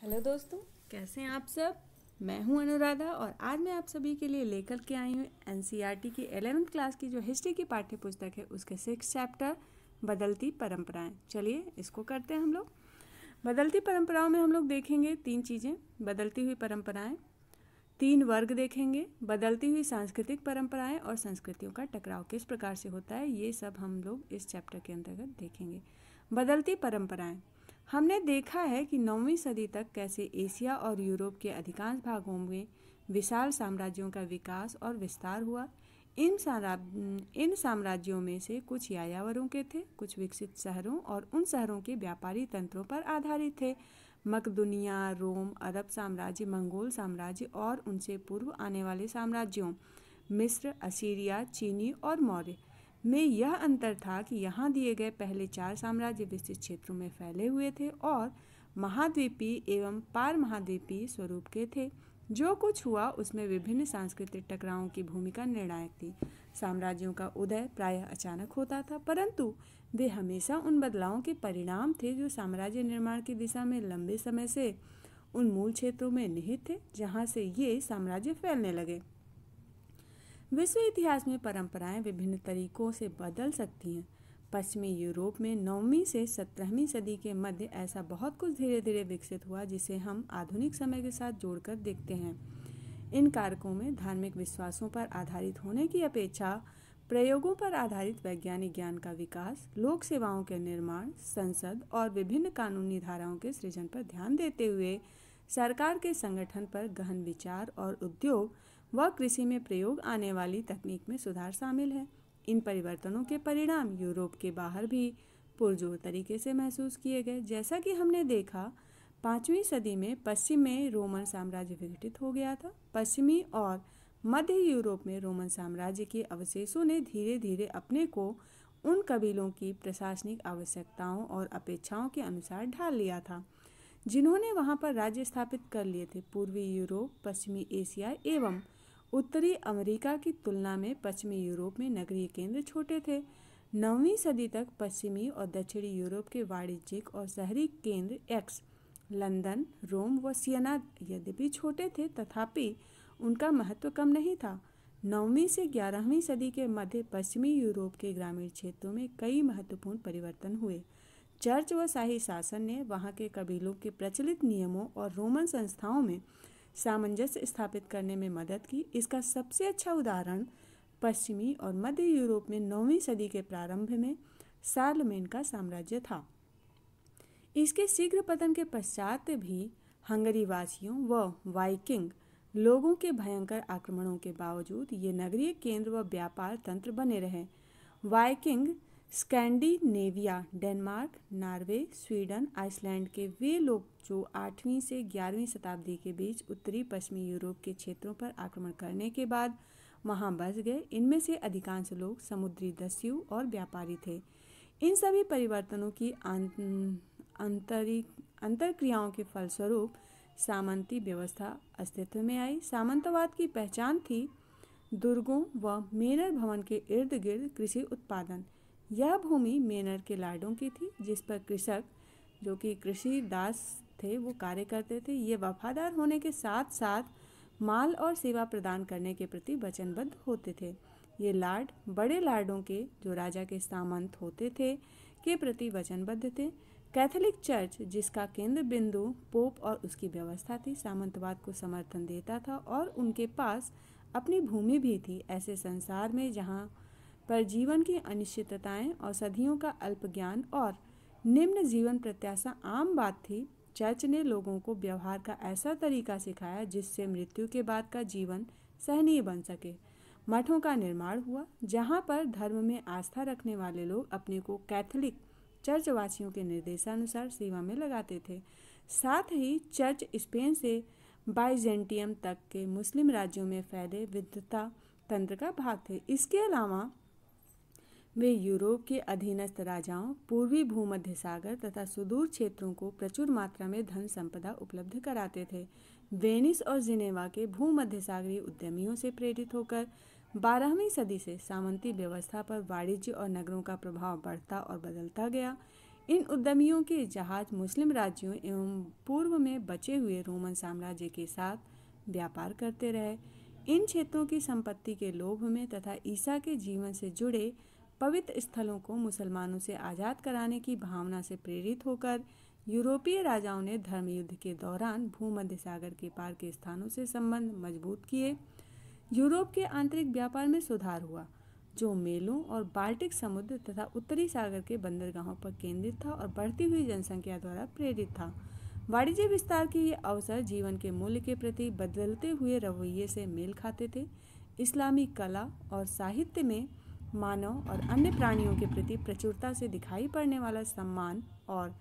Hello दोस्तों, कैसे हैं आप सब। मैं हूं अनुराधा और आज मैं आप सभी के लिए लेकर के आई हूं एनसीईआरटी की 11th क्लास की जो हिस्ट्री की पाठ्य पुस्तक है उसके 6 चैप्टर बदलती परंपराएं। चलिए इसको करते हैं हम लोग। बदलती परंपराओं में हम लोग देखेंगे 3 चीज़ें। बदलती हुई परंपराएं, 3 वर्ग देखेंगे, बदलती हुई सांस्कृतिक परंपराएं और संस्कृतियों का टकराव किस प्रकार से होता है, ये सब हम लोग इस चैप्टर के अंतर्गत देखेंगे। बदलती परंपराएं, हमने देखा है कि 9वीं सदी तक कैसे एशिया और यूरोप के अधिकांश भागों में विशाल साम्राज्यों का विकास और विस्तार हुआ। इन साम्राज्यों में से कुछ यायावरों के थे, कुछ विकसित शहरों और उन शहरों के व्यापारी तंत्रों पर आधारित थे। मकदुनिया, रोम, अरब साम्राज्य, मंगोल साम्राज्य और उनसे पूर्व आने वाले साम्राज्यों मिस्र, असीरिया, चीनी और मौर्य में यह अंतर था कि यहाँ दिए गए पहले 4 साम्राज्य विस्तृत क्षेत्रों में फैले हुए थे और महाद्वीपीय एवं पार महाद्वीपीय स्वरूप के थे। जो कुछ हुआ उसमें विभिन्न सांस्कृतिक टकरावों की भूमिका निर्णायक थी। साम्राज्यों का उदय प्रायः अचानक होता था, परंतु वे हमेशा उन बदलावों के परिणाम थे जो साम्राज्य निर्माण की दिशा में लंबे समय से उन मूल क्षेत्रों में निहित थे जहाँ से ये साम्राज्य फैलने लगे। विश्व इतिहास में परंपराएं विभिन्न तरीकों से बदल सकती हैं। पश्चिमी यूरोप में 9वीं से 17वीं सदी के मध्य ऐसा बहुत कुछ धीरे धीरे विकसित हुआ जिसे हम आधुनिक समय के साथ जोड़कर देखते हैं। इन कारकों में धार्मिक विश्वासों पर आधारित होने की अपेक्षा प्रयोगों पर आधारित वैज्ञानिक ज्ञान का विकास, लोक सेवाओं के निर्माण, संसद और विभिन्न कानूनी धाराओं के सृजन पर ध्यान देते हुए सरकार के संगठन पर गहन विचार और उद्योग व कृषि में प्रयोग आने वाली तकनीक में सुधार शामिल है। इन परिवर्तनों के परिणाम यूरोप के बाहर भी पुरजोर तरीके से महसूस किए गए। जैसा कि हमने देखा, 5वीं सदी में पश्चिम में रोमन साम्राज्य विघटित हो गया था। पश्चिमी और मध्य यूरोप में रोमन साम्राज्य के अवशेषों ने धीरे धीरे अपने को उन कबीलों की प्रशासनिक आवश्यकताओं और अपेक्षाओं के अनुसार ढाल लिया था जिन्होंने वहां पर राज्य स्थापित कर लिए थे। पूर्वी यूरोप, पश्चिमी एशिया एवं उत्तरी अमेरिका की तुलना में पश्चिमी यूरोप में नगरीय केंद्र छोटे थे। 9वीं सदी तक पश्चिमी और दक्षिणी यूरोप के वाणिज्यिक और शहरी केंद्र एक्स लंदन, रोम व सियना यद्यपि छोटे थे तथापि उनका महत्व कम नहीं था। 9वीं से 11वीं सदी के मध्य पश्चिमी यूरोप के ग्रामीण क्षेत्रों में कई महत्वपूर्ण परिवर्तन हुए। चर्च व शाही शासन ने वहाँ के कबीलों के प्रचलित नियमों और रोमन संस्थाओं में सामंजस्य स्थापित करने में मदद की। इसका सबसे अच्छा उदाहरण पश्चिमी और मध्य यूरोप में 9वीं सदी के प्रारंभ में शार्लमेन का साम्राज्य था। इसके शीघ्र पतन के पश्चात भी हंगरी वासियों व वाइकिंग लोगों के भयंकर आक्रमणों के बावजूद ये नगरीय केंद्र व व्यापार तंत्र बने रहे। Viking Scandinavia, Denmark, Norway, Sweden, Iceland के वे लोग जो 8वीं से 11वीं शताब्दी के बीच उत्तरी पश्चिमी यूरोप के क्षेत्रों पर आक्रमण करने के बाद वहां बस गए। इनमें से अधिकांश लोग समुद्री दस्यु और व्यापारी थे। इन सभी परिवर्तनों की अंतरक्रियाओं के फलस्वरूप सामंती व्यवस्था अस्तित्व में आई। सामंतवाद की पहचान थी दुर्गों व मेनर भवन के इर्द गिर्द कृषि उत्पादन। यह भूमि मेनर के लार्डों की थी जिस पर कृषक, जो कि कृषि दास थे, वो कार्य करते थे। ये वफादार होने के साथ साथ माल और सेवा प्रदान करने के प्रति वचनबद्ध होते थे। ये लार्ड बड़े लार्डों के, जो राजा के सामंत होते थे, के प्रति वचनबद्ध थे। कैथोलिक चर्च, जिसका केंद्र बिंदु पोप और उसकी व्यवस्था थी, सामंतवाद को समर्थन देता था और उनके पास अपनी भूमि भी थी। ऐसे संसार में जहाँ पर जीवन की अनिश्चितताएं, औषधियों का अल्प ज्ञान और निम्न जीवन प्रत्याशा आम बात थी, चर्च ने लोगों को व्यवहार का ऐसा तरीका सिखाया जिससे मृत्यु के बाद का जीवन सहनीय बन सके। मठों का निर्माण हुआ जहाँ पर धर्म में आस्था रखने वाले लोग अपने को कैथोलिक चर्चवासियों के निर्देशानुसार सेवा में लगाते थे। साथ ही चर्च स्पेन से बाइजेंटियम तक के मुस्लिम राज्यों में फैले विद्वता तंत्र का भाग थे। इसके अलावा वे यूरोप के अधीनस्थ राजाओं, पूर्वी भूमध्य सागर तथा सुदूर क्षेत्रों को प्रचुर मात्रा में धन संपदा उपलब्ध कराते थे। वेनिस और जिनेवा के भूमध्य सागरीय उद्यमियों से प्रेरित होकर 12वीं सदी से सामंती व्यवस्था पर वाणिज्य और नगरों का प्रभाव बढ़ता और बदलता गया। इन उद्यमियों के जहाज मुस्लिम राज्यों एवं पूर्व में बचे हुए रोमन साम्राज्य के साथ व्यापार करते रहे। इन क्षेत्रों की संपत्ति के लोभ में तथा ईसा के जीवन से जुड़े पवित्र स्थलों को मुसलमानों से आज़ाद कराने की भावना से प्रेरित होकर यूरोपीय राजाओं ने धर्म युद्ध के दौरान भूमध्य सागर के पार के स्थानों से संबंध मजबूत किए। यूरोप के आंतरिक व्यापार में सुधार हुआ, जो मेलों और बाल्टिक समुद्र तथा उत्तरी सागर के बंदरगाहों पर केंद्रित था और बढ़ती हुई जनसंख्या द्वारा प्रेरित था। वाणिज्य विस्तार के ये अवसर जीवन के मूल्य के प्रति बदलते हुए रवैये से मेल खाते थे। इस्लामी कला और साहित्य में मानव और अन्य प्राणियों के प्रति प्रचुरता से दिखाई पड़ने वाला सम्मान और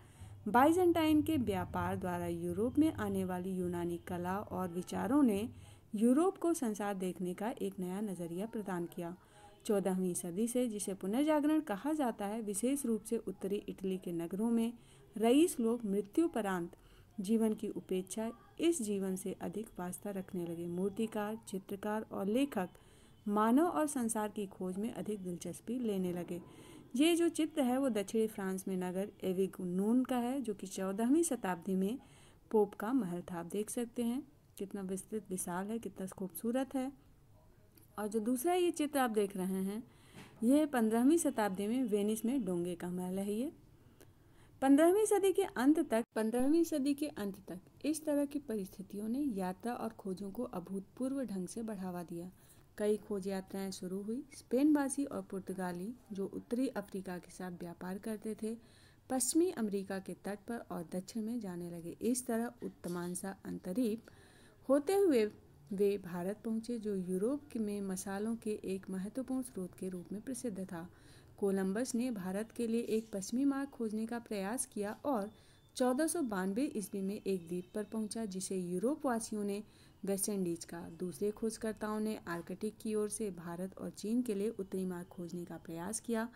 बाइजेंटाइन के व्यापार द्वारा यूरोप में आने वाली यूनानी कला और विचारों ने यूरोप को संसार देखने का एक नया नज़रिया प्रदान किया। 14वीं सदी से, जिसे पुनर्जागरण कहा जाता है, विशेष रूप से उत्तरी इटली के नगरों में रईस लोग मृत्युपरांत जीवन की उपेक्षा इस जीवन से अधिक वास्ता रखने लगे। मूर्तिकार, चित्रकार और लेखक मानव और संसार की खोज में अधिक दिलचस्पी लेने लगे। ये जो चित्र है वो दक्षिणी फ्रांस में नगर एविग्नोन का है, जो कि 14वीं शताब्दी में पोप का महल था। आप देख सकते हैं कितना विस्तृत विशाल है, कितना खूबसूरत है। और जो दूसरा ये चित्र आप देख रहे हैं, यह 15वीं शताब्दी में वेनिस में डोंगे का महल है। ये 15वीं सदी के अंत तक इस तरह की परिस्थितियों ने यात्रा और खोजों को अभूतपूर्व ढंग से बढ़ावा दिया। कई खोज यात्राएं शुरू हुई। स्पेनवासी और पुर्तगाली, जो उत्तरी अफ्रीका के साथ व्यापार करते थे, पश्चिमी अमेरिका के तट पर और दक्षिण में जाने लगे। इस तरह उत्तमांशा अंतरीप होते हुए वे भारत पहुंचे, जो यूरोप में मसालों के एक महत्वपूर्ण स्रोत के रूप में प्रसिद्ध था। कोलंबस ने भारत के लिए एक पश्चिमी मार्ग खोजने का प्रयास किया और 1492 ईस्वी में एक द्वीप पर पहुंचा, जिसे यूरोप वासियों ने वेस्ट इंडीज का। दूसरे खोजकर्ताओं ने आर्कटिक की ओर से भारत और चीन के लिए उत्तरी मार्ग खोजने का प्रयास किया।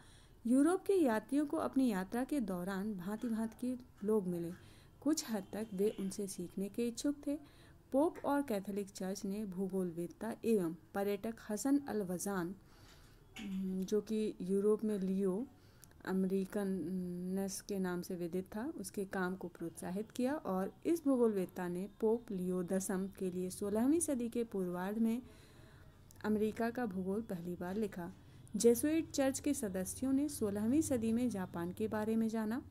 यूरोप के यात्रियों को अपनी यात्रा के दौरान भांति भांति के लोग मिले। कुछ हद तक वे उनसे सीखने के इच्छुक थे। पोप और कैथोलिक चर्च ने भूगोलवेत्ता एवं पर्यटक हसन अल वजान, जो कि यूरोप में लियो अमेरिकनस के नाम से विदित था, उसके काम को प्रोत्साहित किया और इस भूगोलवेत्ता ने पोप लियो 10 के लिए 16वीं सदी के पूर्वार्ध में अमेरिका का भूगोल पहली बार लिखा। जेसुइट चर्च के सदस्यों ने 16वीं सदी में जापान के बारे में जाना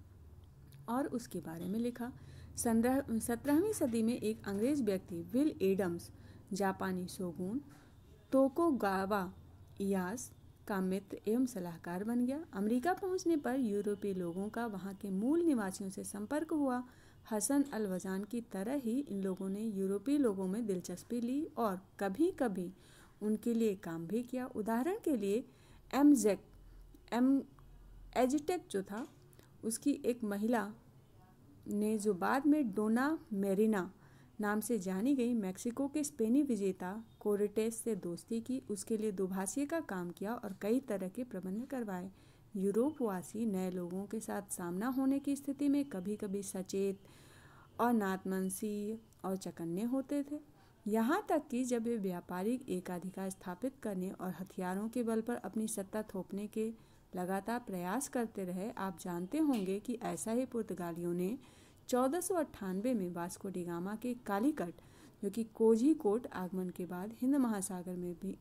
और उसके बारे में लिखा। 17वीं सदी में एक अंग्रेज व्यक्ति विल एडम्स जापानी शोगुन तोकुगावा इयास का मित्र एवं सलाहकार बन गया। अमेरिका पहुंचने पर यूरोपीय लोगों का वहां के मूल निवासियों से संपर्क हुआ। हसन अल वजान की तरह ही इन लोगों ने यूरोपीय लोगों में दिलचस्पी ली और कभी कभी उनके लिए काम भी किया। उदाहरण के लिए एजटेक जो था, उसकी एक महिला ने, जो बाद में डोना मेरिना नाम से जानी गई, मैक्सिको के स्पेनी विजेता कोरेटेस से दोस्ती की, उसके लिए दुभाषी का काम किया और कई तरह के प्रबंध करवाए। यूरोपवासी नए लोगों के साथ सामना होने की स्थिति में कभी कभी सचेत और नातमंसी और चकन्ने होते थे। यहाँ तक कि जब वे व्यापारिक एकाधिकार स्थापित करने और हथियारों के बल पर अपनी सत्ता थोपने के लगातार प्रयास करते रहे। आप जानते होंगे कि ऐसा ही पुर्तगालियों ने 1498 में वास्को डी गामा के कालीकट, जो कि कोझिकोड आगमन के बाद हिंद महासागर में भी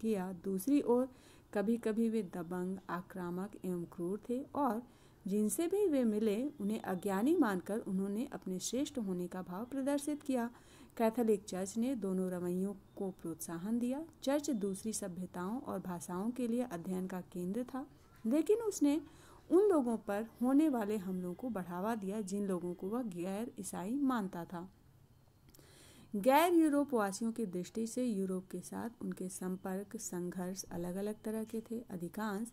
किया। दूसरी ओर कभी कभी वे दबंग, आक्रामक एवं क्रूर थे और जिनसे भी वे मिले उन्हें अज्ञानी मानकर उन्होंने अपने श्रेष्ठ होने का भाव प्रदर्शित किया। कैथोलिक चर्च ने दोनों रवैयों को प्रोत्साहन दिया। चर्च दूसरी सभ्यताओं और भाषाओं के लिए अध्ययन का केंद्र था, लेकिन उसने उन लोगों पर होने वाले हमलों को बढ़ावा दिया जिन लोगों को वह गैर ईसाई मानता था। गैर यूरोप वासियों की दृष्टि से यूरोप के साथ उनके संपर्क संघर्ष अलग अलग तरह के थे। अधिकांश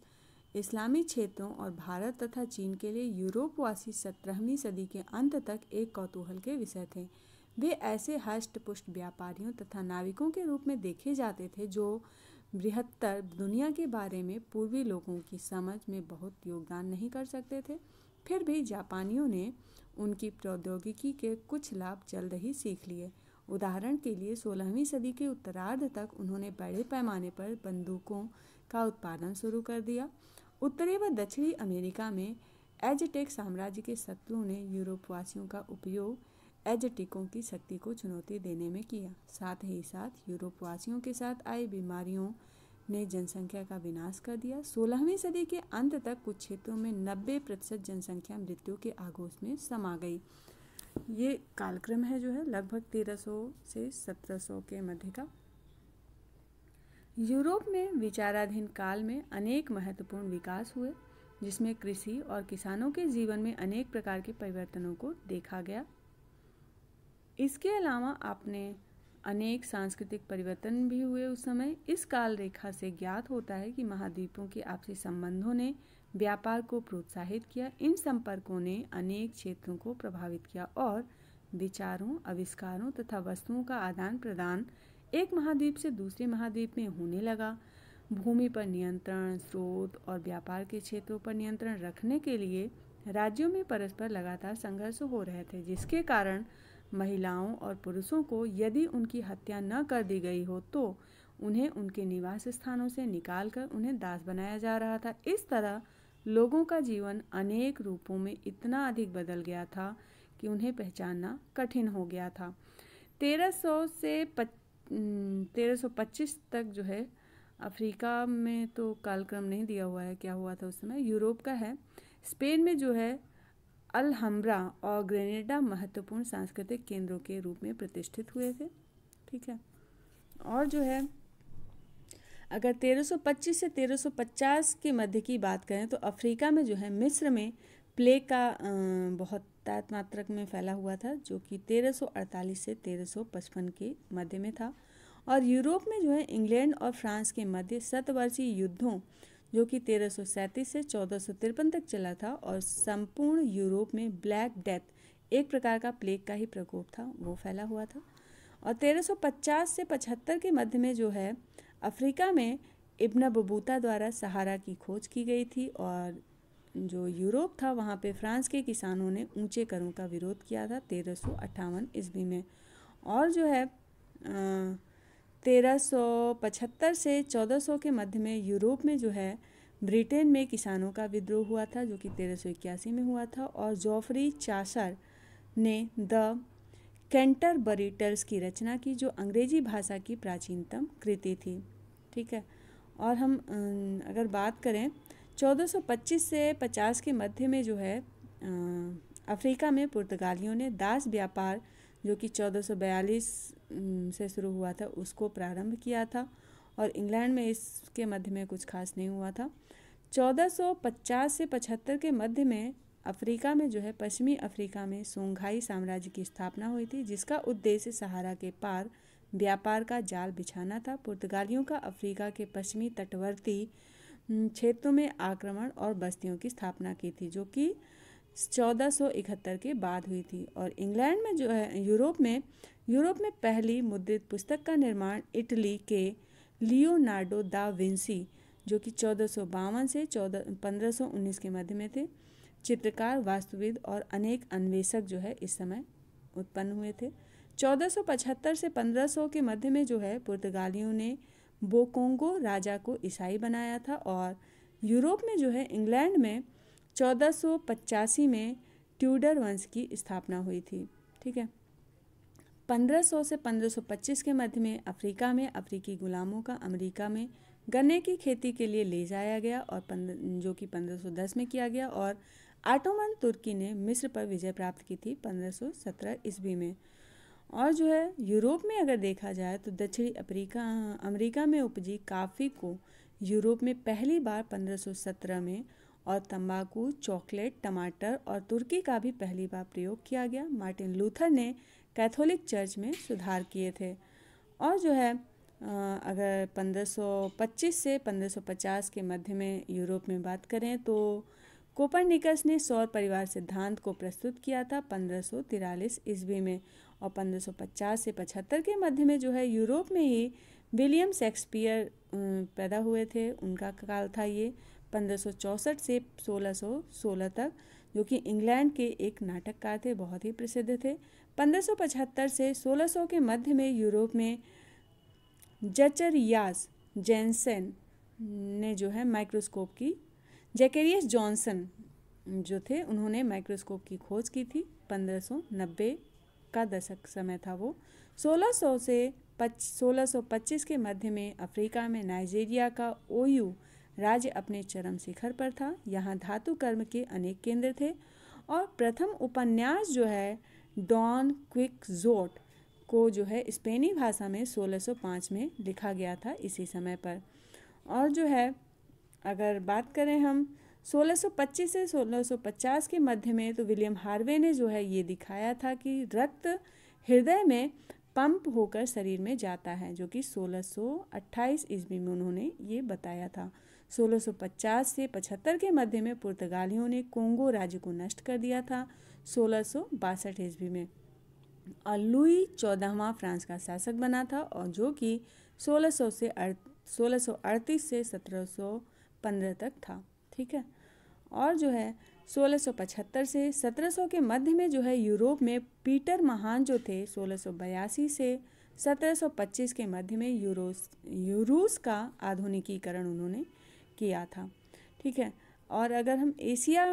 इस्लामी क्षेत्रों और भारत तथा चीन के लिए यूरोपवासी 17वीं सदी के अंत तक एक कौतूहल के विषय थे। वे ऐसे हष्ट पुष्ट व्यापारियों तथा नाविकों के रूप में देखे जाते थे जो बृहत्तर दुनिया के बारे में पूर्वी लोगों की समझ में बहुत योगदान नहीं कर सकते थे। फिर भी जापानियों ने उनकी प्रौद्योगिकी के कुछ लाभ जल्द ही सीख लिए। उदाहरण के लिए 16वीं सदी के उत्तरार्ध तक उन्होंने बड़े पैमाने पर बंदूकों का उत्पादन शुरू कर दिया। उत्तरी व दक्षिणी अमेरिका में एज़टेक साम्राज्य के शत्रुओं ने यूरोपवासियों का उपयोग एज़टेकों की शक्ति को चुनौती देने में किया। साथ ही साथ यूरोपवासियों के साथ आई बीमारियों ने जनसंख्या का विनाश कर दिया। 16वीं सदी के अंत तक कुछ क्षेत्रों में 90% जनसंख्या मृत्यु के आगोश में समा गई। ये कालक्रम है जो है लगभग 1300 से 1700 के मध्य का। यूरोप में विचाराधीन काल में अनेक महत्वपूर्ण विकास हुए, जिसमें कृषि और किसानों के जीवन में अनेक प्रकार के परिवर्तनों को देखा गया। इसके अलावा आपने अनेक सांस्कृतिक परिवर्तन भी हुए उस समय। इस काल रेखा से ज्ञात होता है कि महाद्वीपों के आपसी संबंधों ने व्यापार को प्रोत्साहित किया। इन संपर्कों ने अनेक क्षेत्रों को प्रभावित किया और विचारों, आविष्कारों तथा वस्तुओं का आदान प्रदान एक महाद्वीप से दूसरे महाद्वीप में होने लगा। भूमि पर नियंत्रण, स्रोत और व्यापार के क्षेत्रों पर नियंत्रण रखने के लिए राज्यों में परस्पर लगातार संघर्ष हो रहे थे, जिसके कारण महिलाओं और पुरुषों को यदि उनकी हत्या न कर दी गई हो तो उन्हें उनके निवास स्थानों से निकालकर उन्हें दास बनाया जा रहा था। इस तरह लोगों का जीवन अनेक रूपों में इतना अधिक बदल गया था कि उन्हें पहचानना कठिन हो गया था। 1300 से 1325 तक जो है अफ्रीका में तो कालक्रम नहीं दिया हुआ है क्या हुआ था उस समय, यूरोप का है। स्पेन में जो है अलहम्ब्रा और ग्रेनेडा महत्वपूर्ण सांस्कृतिक केंद्रों के रूप में प्रतिष्ठित हुए थे। ठीक है, और जो है अगर 1325 से 1350 के मध्य की बात करें तो अफ्रीका में जो है मिस्र में प्लेग का बहुत तायत मात्रक में फैला हुआ था, जो कि 1348 से 1355 के मध्य में था। और यूरोप में जो है इंग्लैंड और फ्रांस के मध्य शतवर्षीय युद्धों जो कि 1337 से 1453 तक चला था, और संपूर्ण यूरोप में ब्लैक डेथ एक प्रकार का प्लेग का ही प्रकोप था, वो फैला हुआ था। और 1350 से 75 के मध्य में जो है अफ्रीका में इब्न बतूता द्वारा सहारा की खोज की गई थी, और जो यूरोप था वहाँ पे फ्रांस के किसानों ने ऊंचे करों का विरोध किया था 1358 ईस्वी में। और जो है 1375 से 1400 के मध्य में यूरोप में जो है ब्रिटेन में किसानों का विद्रोह हुआ था, जो कि 1381 में हुआ था। और जॉफरी चासर ने द कैंटरबरी टेल्स की रचना की, जो अंग्रेजी भाषा की प्राचीनतम कृति थी। ठीक है, और हम अगर बात करें 1425 से 50 के मध्य में जो है अफ्रीका में पुर्तगालियों ने दास व्यापार जो कि 1442 से शुरू हुआ था उसको प्रारंभ किया था, और इंग्लैंड में इसके मध्य में कुछ खास नहीं हुआ था। 1450 से 75 के मध्य में अफ्रीका में जो है पश्चिमी अफ्रीका में सोंघाई साम्राज्य की स्थापना हुई थी, जिसका उद्देश्य सहारा के पार व्यापार का जाल बिछाना था। पुर्तगालियों का अफ्रीका के पश्चिमी तटवर्ती क्षेत्रों में आक्रमण और बस्तियों की स्थापना की थी, जो कि 1471 के बाद हुई थी। और इंग्लैंड में जो है यूरोप में पहली मुद्रित पुस्तक का निर्माण इटली के लियोनार्डो दा विंसी, जो कि 1452 से 1519 के मध्य में थे। चित्रकार, वास्तुविद और अनेक अन्वेषक जो है इस समय उत्पन्न हुए थे। 1475 से 1500 के मध्य में जो है पुर्तगालियों ने बोकोंगो राजा को ईसाई बनाया था, और यूरोप में जो है इंग्लैंड में 1485 में ट्यूडर वंश की स्थापना हुई थी। ठीक है, 1500 से 1525 के मध्य में अफ्रीका में अफ्रीकी गुलामों का अमेरिका में गन्ने की खेती के लिए ले जाया गया, और जो कि 1510 में किया गया। और ऑटोमन तुर्की ने मिस्र पर विजय प्राप्त की थी 1517 ईस्वी में। और जो है यूरोप में अगर देखा जाए तो दक्षिणी अमेरिका में उपजी कॉफ़ी को यूरोप में पहली बार 1517 में, और तंबाकू, चॉकलेट, टमाटर और तुर्की का भी पहली बार प्रयोग किया गया। मार्टिन लूथर ने कैथोलिक चर्च में सुधार किए थे। और जो है अगर 1525 से 1550 के मध्य में यूरोप में बात करें तो कोपरनिकस ने सौर परिवार सिद्धांत को प्रस्तुत किया था 1543 ईस्वी में। और 1550 से 75 के मध्य में जो है यूरोप में ही विलियम शेक्सपियर पैदा हुए थे, उनका काल था ये 1564 से 1616 तक, जो कि इंग्लैंड के एक नाटककार थे, बहुत ही प्रसिद्ध थे। 1575 से 1600 के मध्य में यूरोप में जचरियास जेनसेन ने जो है माइक्रोस्कोप की, जैकेरियस जॉनसन जो थे उन्होंने माइक्रोस्कोप की खोज की थी। 1590 का दशक समय था वो। 1625 के मध्य में अफ्रीका में नाइजीरिया का ओयू राज्य अपने चरम शिखर पर था। यहाँ धातु कर्म के अनेक केंद्र थे और प्रथम उपन्यास जो है डॉन क्विक्सोट को जो है स्पेनी भाषा में 1605 में लिखा गया था इसी समय पर। और जो है अगर बात करें हम 1625 से 1650 के मध्य में, तो विलियम हार्वे ने जो है ये दिखाया था कि रक्त हृदय में पंप होकर शरीर में जाता है, जो कि 1628 ईस्वी में उन्होंने ये बताया था। 1650 से 75 के मध्य में पुर्तगालियों ने कोंगो राज्य को नष्ट कर दिया था 1662 ईस्वी में। और लुई 14वां फ्रांस का शासक बना था और जो कि 1638 से 1715 तक था। ठीक है। और जो है 1675 से 1700 के मध्य में जो है यूरोप में पीटर महान जो थे 1682 से 1725 के मध्य में यूरूस का आधुनिकीकरण उन्होंने किया था। ठीक है। और अगर हम एशिया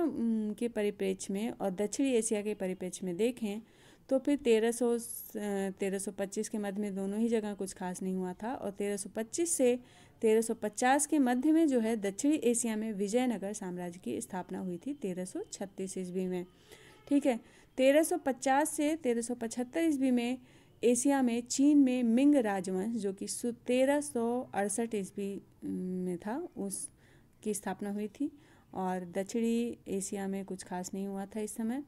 के परिप्रेक्ष्य में और दक्षिणी एशिया के परिप्रेक्ष्य में देखें तो फिर 1325 के मध्य में दोनों ही जगह कुछ खास नहीं हुआ था। और 1325 से 1350 के मध्य में जो है दक्षिणी एशिया में विजयनगर साम्राज्य की स्थापना हुई थी 1336 ईस्वी में। ठीक है। 1350 से 1375 ईस्वी में एशिया में चीन में मिंग राजवंश जो कि 1368 ईस्वी में था उसकी स्थापना हुई थी। और दक्षिणी एशिया में कुछ खास नहीं हुआ था इस समय।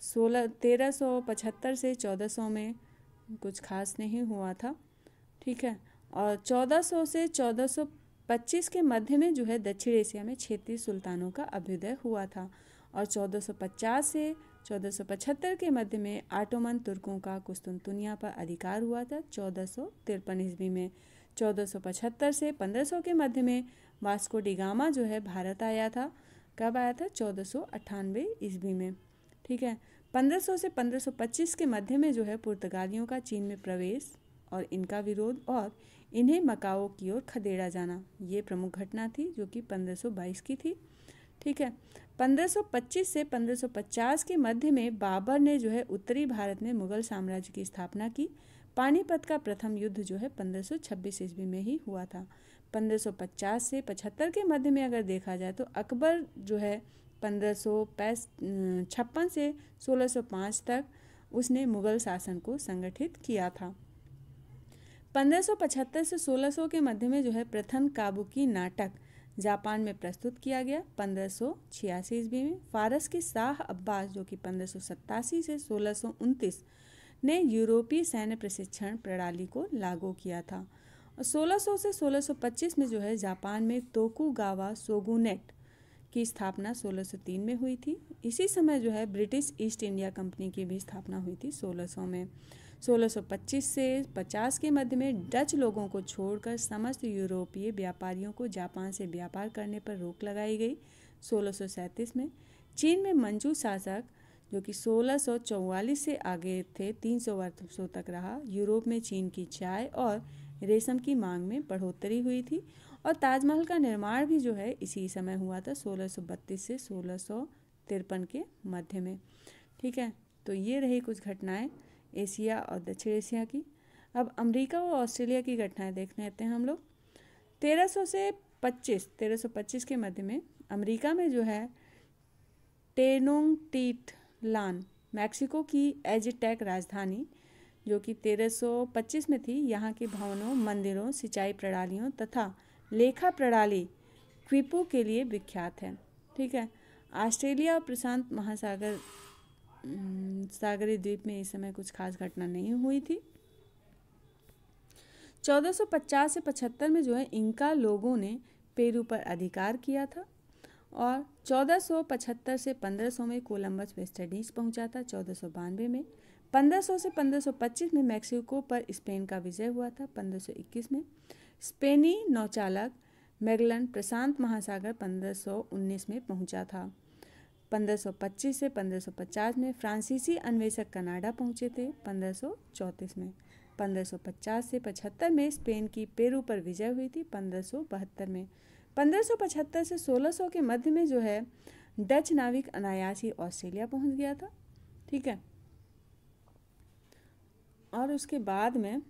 1375 से 1400 में कुछ खास नहीं हुआ था। ठीक है। और 1400 से 1425 के मध्य में जो है दक्षिण एशिया में क्षेत्रीय सुल्तानों का अभ्युदय हुआ था। और 1450 से 1475 के मध्य में ऑटोमन तुर्कों का कुस्तुनतुनिया पर अधिकार हुआ था 1453 ईस्वी में। 1475 से 1500 के मध्य में वास्को डी गामा जो है भारत आया था। कब आया था? 1498 ईस्वी में। ठीक है। 1500 से 1525 के मध्य में जो है पुर्तगालियों का चीन में प्रवेश और इनका विरोध और इन्हें मकाओ की ओर खदेड़ा जाना, ये प्रमुख घटना थी जो कि 1522 की थी। ठीक है। 1525 से 1550 के मध्य में बाबर ने जो है उत्तरी भारत में मुगल साम्राज्य की स्थापना की। पानीपत का प्रथम युद्ध जो है 1526 ईस्वी में ही हुआ था। 1550 से 75 के मध्य में अगर देखा जाए तो अकबर जो है 1556 से 1605 तक उसने मुगल शासन को संगठित किया था। 1575 से 1600 के मध्य में जो है प्रथम काबुकी नाटक जापान में प्रस्तुत किया गया। 1586 ईस्वी में फारस के शाह अब्बास जो कि 1587 से 1629 ने यूरोपीय सैन्य प्रशिक्षण प्रणाली को लागू किया था। और 1600 से 1625 में जो है जापान में तोकुगावा शोगुनेट की स्थापना 1603 में हुई थी। इसी समय जो है ब्रिटिश ईस्ट इंडिया कंपनी की भी स्थापना हुई थी 1600 में। 1625 से 50 के मध्य में डच लोगों को छोड़कर समस्त यूरोपीय व्यापारियों को जापान से व्यापार करने पर रोक लगाई गई 1637 में। चीन में मंचू शासक जो कि 1644 से आगे थे 300 वर्षों तक रहा। यूरोप में चीन की चाय और रेशम की मांग में बढ़ोतरी हुई थी और ताजमहल का निर्माण भी जो है इसी समय हुआ था 1632 से 1653 के मध्य में। ठीक है। तो ये रही कुछ घटनाएं एशिया और दक्षिण एशिया की। अब अमेरिका और ऑस्ट्रेलिया की घटनाएं देख लेते हैं हम लोग। 1325 के मध्य में अमेरिका में जो है टेनोंटिटलान मैक्सिको की एज़टेक राजधानी जो कि 1325 में थी, यहाँ के भवनों, मंदिरों, सिंचाई प्रणालियों तथा लेखा प्रणाली क्विपो के लिए विख्यात है। ठीक है। ऑस्ट्रेलिया और प्रशांत महासागर सागरीय द्वीप में इस समय कुछ खास घटना नहीं हुई थी। 1450 से 75 में जो है इंका लोगों ने पेरू पर अधिकार किया था और 1475 से 1500 में कोलंबस वेस्ट इंडीज पहुंचा था। 1492 में 1500 से 1525 में मैक्सिको पर स्पेन का विजय हुआ था। 1521 में स्पेनी नौचालक मैगलन प्रशांत महासागर 1519 में पहुंचा था। 1525 से 1550 में फ्रांसीसी अन्वेषक कनाडा पहुंचे थे 1534 में। 1550 से 75 में स्पेन की पेरू पर विजय हुई थी 1572 में। 1575 से 1600 के मध्य में जो है डच नाविक अनायास ही ऑस्ट्रेलिया पहुंच गया था। ठीक है, और उसके बाद में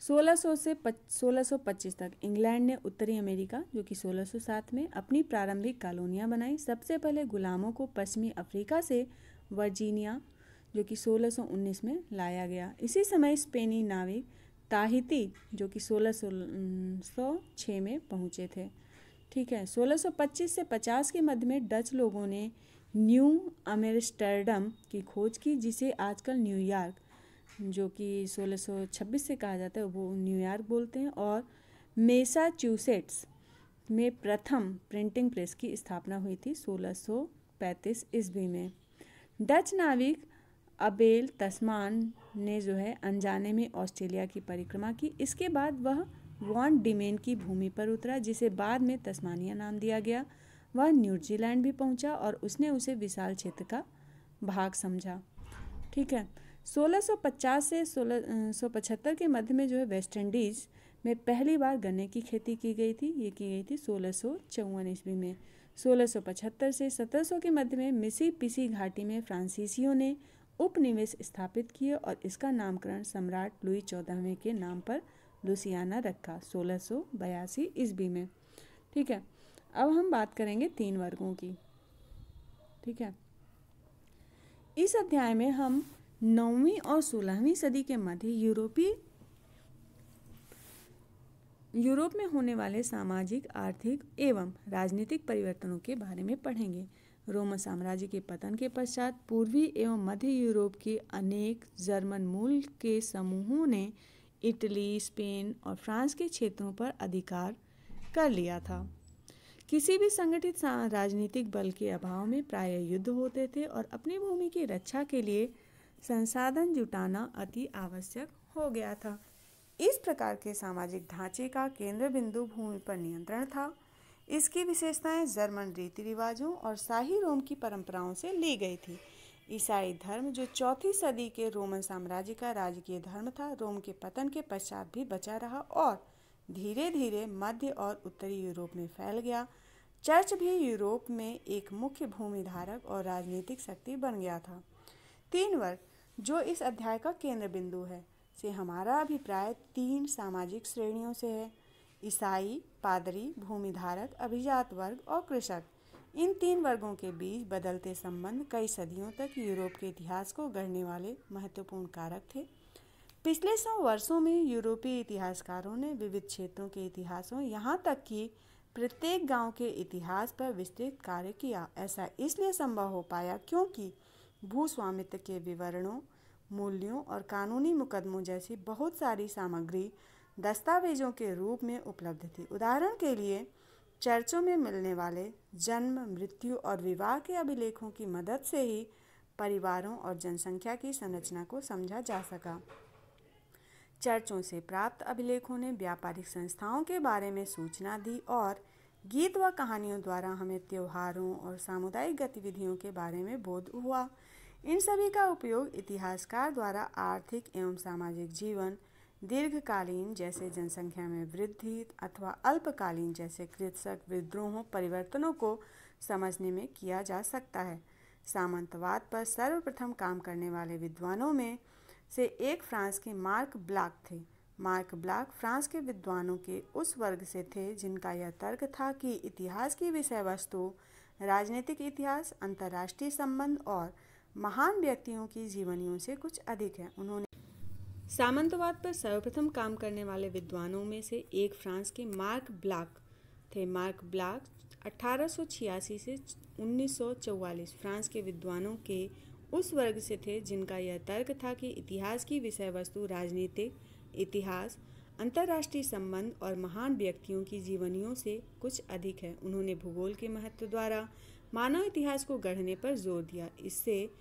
1600 से 1625 तक इंग्लैंड ने उत्तरी अमेरिका जो कि 1607 में अपनी प्रारंभिक कॉलोनियां बनाई। सबसे पहले गुलामों को पश्चिमी अफ्रीका से वर्जीनिया जो कि 1619 में लाया गया। इसी समय स्पेनी नाविक ताहिती जो कि 1606 में पहुंचे थे। ठीक है, 1625 से 50 के मध्य में डच लोगों ने न्यू अमेस्टर्डम की खोज की, जिसे आजकल न्यूयॉर्क जो कि 1626 से कहा जाता है वो न्यूयॉर्क बोलते हैं, और मैसाचुसेट्स में प्रथम प्रिंटिंग प्रेस की स्थापना हुई थी 1635 ईस्वी में। डच नाविक अबेल तस्मान ने जो है अनजाने में ऑस्ट्रेलिया की परिक्रमा की। इसके बाद वह वॉन डिमेन की भूमि पर उतरा, जिसे बाद में तस्मानिया नाम दिया गया। वह न्यूजीलैंड भी पहुंचा और उसने उसे विशाल क्षेत्र का भाग समझा। ठीक है, 1650 से 1675 के मध्य में जो है वेस्ट इंडीज़ में पहली बार गन्ने की खेती की गई थी। ये की गई थी 1654 ईस्वी में। 1675 से 1700 के मध्य में मिसिसिपी घाटी में फ्रांसीसियों ने उपनिवेश स्थापित किए और इसका नामकरण सम्राट लुई 14वें के नाम पर लुसियाना रखा 1682 ईस्वी में। ठीक है, अब हम बात करेंगे 3 वर्गों की। ठीक है, इस अध्याय में हम 9वीं और 16वीं सदी के मध्य यूरोप में होने वाले सामाजिक, आर्थिक एवं राजनीतिक परिवर्तनों के बारे में पढ़ेंगे। रोमन साम्राज्य के पतन के पश्चात पूर्वी एवं मध्य यूरोप के अनेक जर्मन मूल के समूहों ने इटली, स्पेन और फ्रांस के क्षेत्रों पर अधिकार कर लिया था। किसी भी संगठित राजनीतिक बल के अभाव में प्रायः युद्ध होते थे और अपनी भूमि की रक्षा के लिए संसाधन जुटाना अति आवश्यक हो गया था। इस प्रकार के सामाजिक ढांचे का केंद्र बिंदु भूमि पर नियंत्रण था। इसकी विशेषताएं जर्मन रीति रिवाजों और शाही रोम की परंपराओं से ली गई थी। ईसाई धर्म जो 4वीं सदी के रोमन साम्राज्य का राजकीय धर्म था, रोम के पतन के पश्चात भी बचा रहा और धीरे धीरे मध्य और उत्तरी यूरोप में फैल गया। चर्च भी यूरोप में एक मुख्य भूमिधारक और राजनीतिक शक्ति बन गया था। 3 वर्ग जो इस अध्याय का केंद्र बिंदु है से हमारा अभिप्राय 3 सामाजिक श्रेणियों से है: ईसाई, पादरी, भूमिधारक, अभिजात वर्ग और कृषक। इन 3 वर्गों के बीच बदलते संबंध कई सदियों तक यूरोप के इतिहास को गढ़ने वाले महत्वपूर्ण कारक थे। पिछले 100 वर्षों में यूरोपीय इतिहासकारों ने विविध क्षेत्रों के इतिहासों, यहाँ तक कि प्रत्येक गांव के इतिहास पर विस्तृत कार्य किया। ऐसा इसलिए संभव हो पाया क्योंकि भूस्वामित्व के विवरणों, मूल्यों और कानूनी मुकदमों जैसी बहुत सारी सामग्री दस्तावेजों के रूप में उपलब्ध थी। उदाहरण के लिए चर्चों में मिलने वाले जन्म, मृत्यु और विवाह के अभिलेखों की मदद से ही परिवारों और जनसंख्या की संरचना को समझा जा सका। चर्चों से प्राप्त अभिलेखों ने व्यापारिक संस्थाओं के बारे में सूचना दी और गीत व कहानियों द्वारा हमें त्योहारों और सामुदायिक गतिविधियों के बारे में बोध हुआ। इन सभी का उपयोग इतिहासकार द्वारा आर्थिक एवं सामाजिक जीवन, दीर्घकालीन जैसे जनसंख्या में वृद्धि अथवा अल्पकालीन जैसे कृषक विद्रोहों परिवर्तनों को समझने में किया जा सकता है। सामंतवाद पर सर्वप्रथम काम करने वाले विद्वानों में से एक फ्रांस के मार्क ब्लाक थे। मार्क ब्लाक फ्रांस के विद्वानों के उस वर्ग से थे जिनका यह तर्क था कि इतिहास की विषय वस्तु राजनीतिक इतिहास, अंतर्राष्ट्रीय संबंध और महान व्यक्तियों की जीवनियों से कुछ अधिक है। उन्होंने सामंतवाद पर सर्वप्रथम काम करने वाले विद्वानों में से एक फ्रांस के मार्क ब्लाक थे। मार्क ब्लाक 1886 से 1944 फ्रांस के विद्वानों के उस वर्ग से थे जिनका यह तर्क था कि इतिहास की विषय वस्तु राजनीतिक इतिहास, अंतर्राष्ट्रीय संबंध और महान व्यक्तियों की जीवनियों से कुछ अधिक है। उन्होंने भूगोल के महत्व द्वारा मानव इतिहास को गढ़ने पर जोर दिया, इससे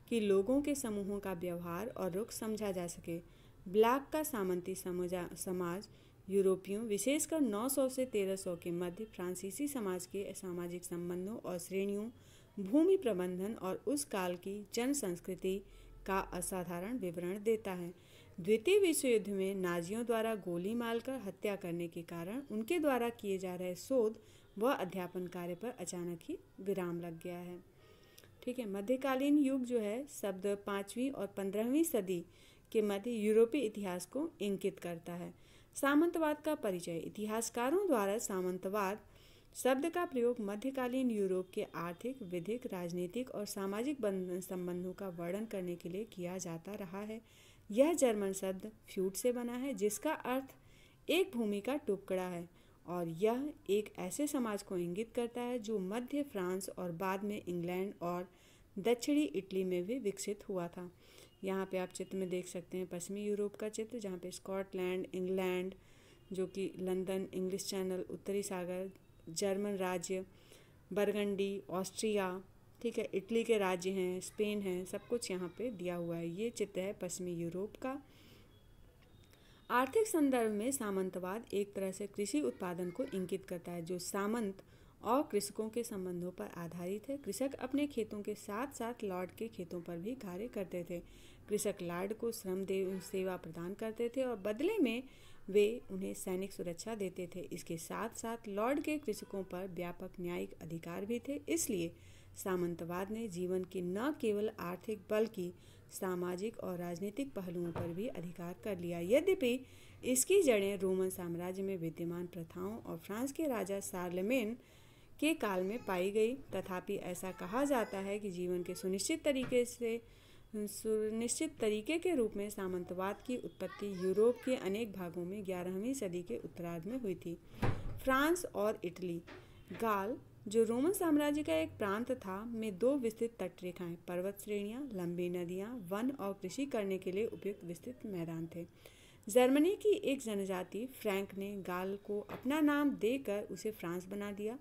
कि लोगों के समूहों का व्यवहार और रुख समझा जा सके। ब्लाक का सामंती समाज यूरोपियों विशेषकर 900 से 1300 के मध्य फ्रांसीसी समाज के सामाजिक संबंधों और श्रेणियों, भूमि प्रबंधन और उस काल की जन संस्कृति का असाधारण विवरण देता है। द्वितीय विश्व युद्ध में नाजियों द्वारा गोली मारकर हत्या करने के कारण उनके द्वारा किए जा रहे शोध वह अध्यापन कार्य पर अचानक ही विराम लग गया है। ठीक है, मध्यकालीन युग जो है शब्द 5वीं और 15वीं सदी के मध्य यूरोपीय इतिहास को इंगित करता है। सामंतवाद का परिचय। इतिहासकारों द्वारा सामंतवाद शब्द का प्रयोग मध्यकालीन यूरोप के आर्थिक, विधिक, राजनीतिक और सामाजिक संबंधों का वर्णन करने के लिए किया जाता रहा है। यह जर्मन शब्द फ्यूड से बना है, जिसका अर्थ एक भूमि का टुकड़ा है, और यह एक ऐसे समाज को इंगित करता है जो मध्य फ्रांस और बाद में इंग्लैंड और दक्षिणी इटली में भी विकसित हुआ था। यहाँ पे आप चित्र में देख सकते हैं पश्चिमी यूरोप का चित्र, जहाँ पे स्कॉटलैंड, इंग्लैंड जो कि लंदन, इंग्लिश चैनल, उत्तरी सागर, जर्मन राज्य, बरगंडी, ऑस्ट्रिया, ठीक है, इटली के राज्य हैं, स्पेन है, सब कुछ यहाँ पे दिया हुआ है। ये चित्र है पश्चिमी यूरोप का। आर्थिक संदर्भ में सामंतवाद एक तरह से कृषि उत्पादन को इंगित करता है, जो सामंत और कृषकों के संबंधों पर आधारित है। कृषक अपने खेतों के साथ साथ लॉर्ड के खेतों पर भी कार्य करते थे। कृषक लॉर्ड को श्रम सेवा प्रदान करते थे और बदले में वे उन्हें सैनिक सुरक्षा देते थे। इसके साथ साथ लॉर्ड के कृषकों पर व्यापक न्यायिक अधिकार भी थे। इसलिए सामंतवाद ने जीवन के न केवल आर्थिक बल्कि सामाजिक और राजनीतिक पहलुओं पर भी अधिकार कर लिया। यद्यपि इसकी जड़ें रोमन साम्राज्य में विद्यमान प्रथाओं और फ्रांस के राजा शार्लेमेन के काल में पाई गई, तथापि ऐसा कहा जाता है कि जीवन के सुनिश्चित तरीके के रूप में सामंतवाद की उत्पत्ति यूरोप के अनेक भागों में 11वीं सदी के उत्तरार्ध में हुई थी। फ्रांस और इटली। गाल, जो रोमन साम्राज्य का एक प्रांत था, में 2 विस्तृत तटरेखाएं, पर्वत श्रेणियां, लंबी नदियां, वन और कृषि करने के लिए उपयुक्त विस्तृत मैदान थे। जर्मनी की एक जनजाति फ्रैंक ने गाल को अपना नाम देकर उसे फ्रांस बना दिया।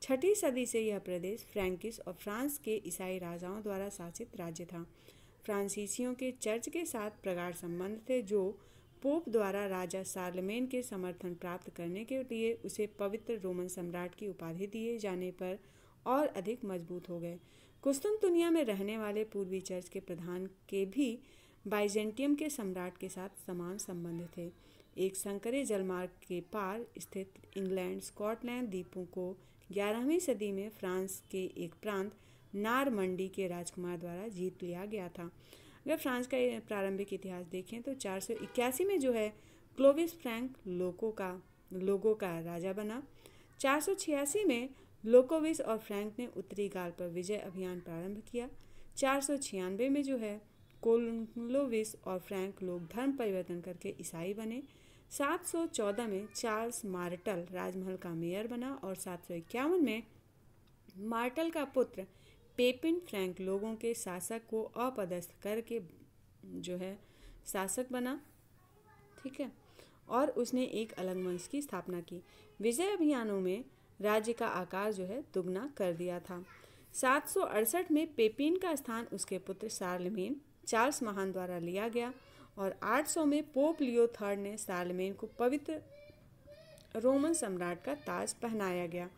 6वीं सदी से यह प्रदेश फ्रैंकिश और फ्रांस के ईसाई राजाओं द्वारा शासित राज्य था। फ्रांसीसियों के चर्च के साथ प्रगाढ़ संबंध थे, जो पोप द्वारा राजा शार्लेमेन के समर्थन प्राप्त करने के लिए उसे पवित्र रोमन सम्राट की उपाधि दिए जाने पर और अधिक मजबूत हो गए। कुस्तुनतुनिया में रहने वाले पूर्वी चर्च के प्रधान के भी बाइजेंटियम के सम्राट के साथ समान संबंध थे। एक संकरे जलमार्ग के पार स्थित इंग्लैंड स्कॉटलैंड द्वीपों को 11वीं सदी में फ्रांस के एक प्रांत नारमंडी के राजकुमार द्वारा जीत लिया गया था। अगर फ्रांस का प्रारंभिक इतिहास देखें तो 481 में जो है क्लोविस फ्रैंक लोगो का राजा बना। 486 में लोकोविस और फ्रैंक ने उत्तरी गाल पर विजय अभियान प्रारंभ किया। 496 में जो है क्लोविस और फ्रैंक लोग धर्म परिवर्तन करके ईसाई बने। 714 में चार्ल्स मार्टल राजमहल का मेयर बना और 751 में मार्टल का पुत्र पेपिन फ्रैंक लोगों के शासक को अपदस्थ करके जो है शासक बना। ठीक है, और उसने एक अलग वंश की स्थापना की। विजय अभियानों में राज्य का आकार जो है दुगना कर दिया था। 768 में पेपिन का स्थान उसके पुत्र शार्लेमेन चार्ल्स महान द्वारा लिया गया और 800 में पोप लियो III ने शार्लेमेन को पवित्र रोमन सम्राट का ताज पहनाया गया।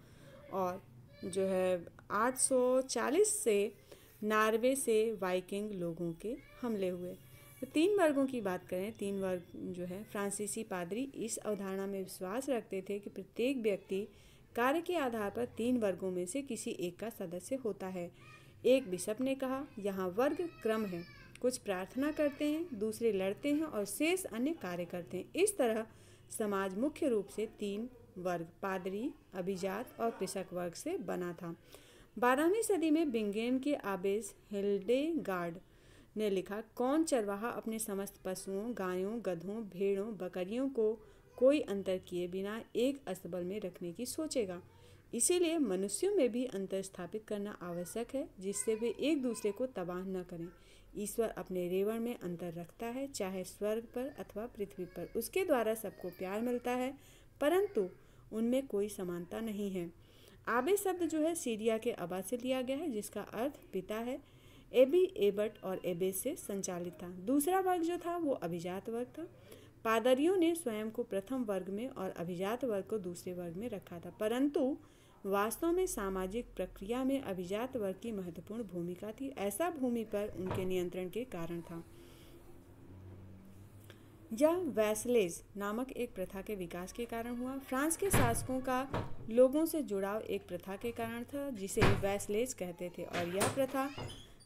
और जो है 840 से नॉर्वे से वाइकिंग लोगों के हमले हुए। तो 3 वर्गों की बात करें, 3 वर्ग जो है फ्रांसीसी पादरी इस अवधारणा में विश्वास रखते थे कि प्रत्येक व्यक्ति कार्य के आधार पर 3 वर्गों में से किसी एक का सदस्य होता है। एक बिशप ने कहा, यहाँ वर्ग क्रम है, कुछ प्रार्थना करते हैं, दूसरे लड़ते हैं और शेष अन्य कार्य करते हैं। इस तरह समाज मुख्य रूप से 3 वर्ग पादरी, अभिजात और कृषक वर्ग से बना था। 12वीं सदी में बिंगेन के आबेस हिल्डेगार्ड ने लिखा, कौन चरवाहा अपने समस्त पशुओं, गायों, गधों, भेड़ों, बकरियों को कोई अंतर किए बिना एक अस्तबल में रखने की सोचेगा। इसीलिए मनुष्यों में भी अंतर स्थापित करना आवश्यक है, जिससे वे एक दूसरे को तबाह न करें। ईश्वर अपने रेवण में अंतर रखता है, चाहे स्वर्ग पर अथवा पृथ्वी पर। उसके द्वारा सबको प्यार मिलता है, परंतु उनमें कोई समानता नहीं है। आबे शब्द जो है सीरिया के अबा से लिया गया है, जिसका अर्थ पिता है। एबी, एबट और एबेस से संचालित था। दूसरा वर्ग जो था वो अभिजात वर्ग था। पादरियों ने स्वयं को प्रथम वर्ग में और अभिजात वर्ग को दूसरे वर्ग में रखा था, परंतु वास्तव में सामाजिक प्रक्रिया में अभिजात वर्ग की महत्वपूर्ण भूमिका थी। ऐसा भूमि पर उनके नियंत्रण के कारण था। यह वैसलेज नामक एक प्रथा के विकास के कारण हुआ। फ्रांस के शासकों का लोगों से जुड़ाव एक प्रथा के कारण था जिसे वैसलेज कहते थे, और यह प्रथा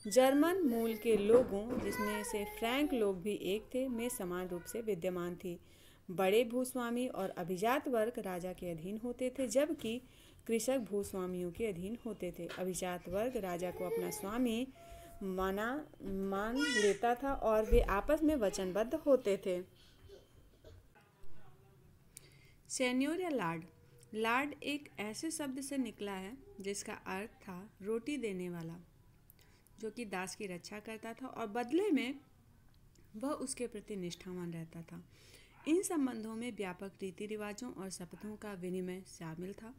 जर्मन मूल के लोगों, जिसमें से फ्रैंक लोग भी एक थे, में समान रूप से विद्यमान थी। बड़े भूस्वामी और अभिजात वर्ग राजा के अधीन होते थे, जबकि कृषक भूस्वामियों के अधीन होते थे। अभिजात वर्ग राजा को अपना स्वामी मान लेता था और वे आपस में वचनबद्ध होते थे। सेन्योर या लार्ड। लार्ड एक ऐसे शब्द से निकला है जिसका अर्थ था रोटी देने वाला, जो कि दास की रक्षा करता था और बदले में वह उसके प्रति निष्ठावान रहता था। इन संबंधों में व्यापक रीति रिवाजों और शपथों का विनिमय शामिल था,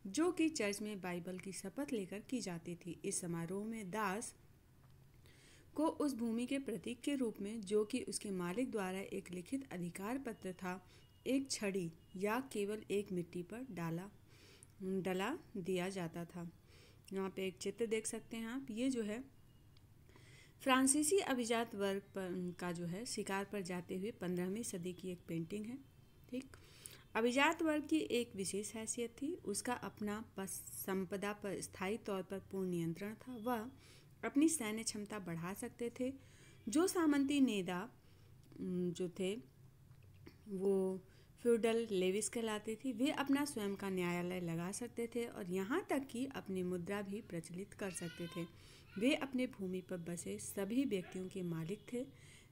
जो कि चर्च में बाइबल की शपथ लेकर की जाती थी। इस समारोह में दास को उस भूमि के प्रतीक के रूप में, जो कि उसके मालिक द्वारा एक लिखित अधिकार पत्र था, एक छड़ी या केवल एक मिट्टी पर डला दिया जाता था। यहाँ पे एक चित्र देख सकते हैं आप। ये जो है फ्रांसीसी अभिजात वर्ग का जो है शिकार पर जाते हुए 15वीं सदी की एक पेंटिंग है। ठीक, अभिजात वर्ग की एक विशेष हैसियत थी, उसका अपना संपदा पर स्थायी तौर पर पूर्ण नियंत्रण था। वह अपनी सैन्य क्षमता बढ़ा सकते थे। जो सामंती नेता जो थे वो फ्यूडल लेविस कहलाते थे। वे अपना स्वयं का न्यायालय लगा सकते थे और यहाँ तक कि अपनी मुद्रा भी प्रचलित कर सकते थे। वे अपने भूमि पर बसे सभी व्यक्तियों के मालिक थे।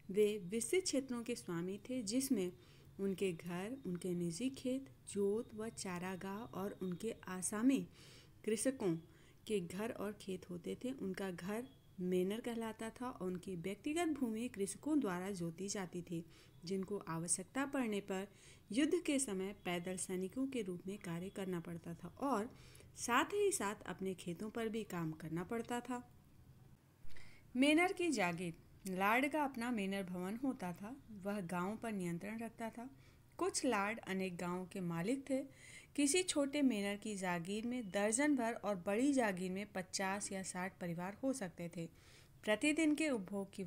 वे विस्तृत क्षेत्रों के स्वामी थे, जिसमें उनके घर, उनके निजी खेत, जोत व चारागाह और उनके आसामी कृषकों के घर और खेत होते थे। उनका घर मेनर कहलाता था और उनकी व्यक्तिगत भूमि कृषकों द्वारा जोती जाती थी, जिनको आवश्यकता पड़ने पर युद्ध के समय पैदल सैनिकों के रूप में कार्य करना पड़ता था और साथ ही साथ अपने खेतों पर भी काम करना पड़ता था। मेनर की जागीर। लार्ड का अपना मेनर भवन होता था। वह गांव पर नियंत्रण रखता था। कुछ लार्ड अनेक गांवों के मालिक थे। किसी छोटे मेनर की जागीर में दर्जन भर और बड़ी जागीर में 50 या 60 परिवार हो सकते थे। प्रतिदिन के उपभोग की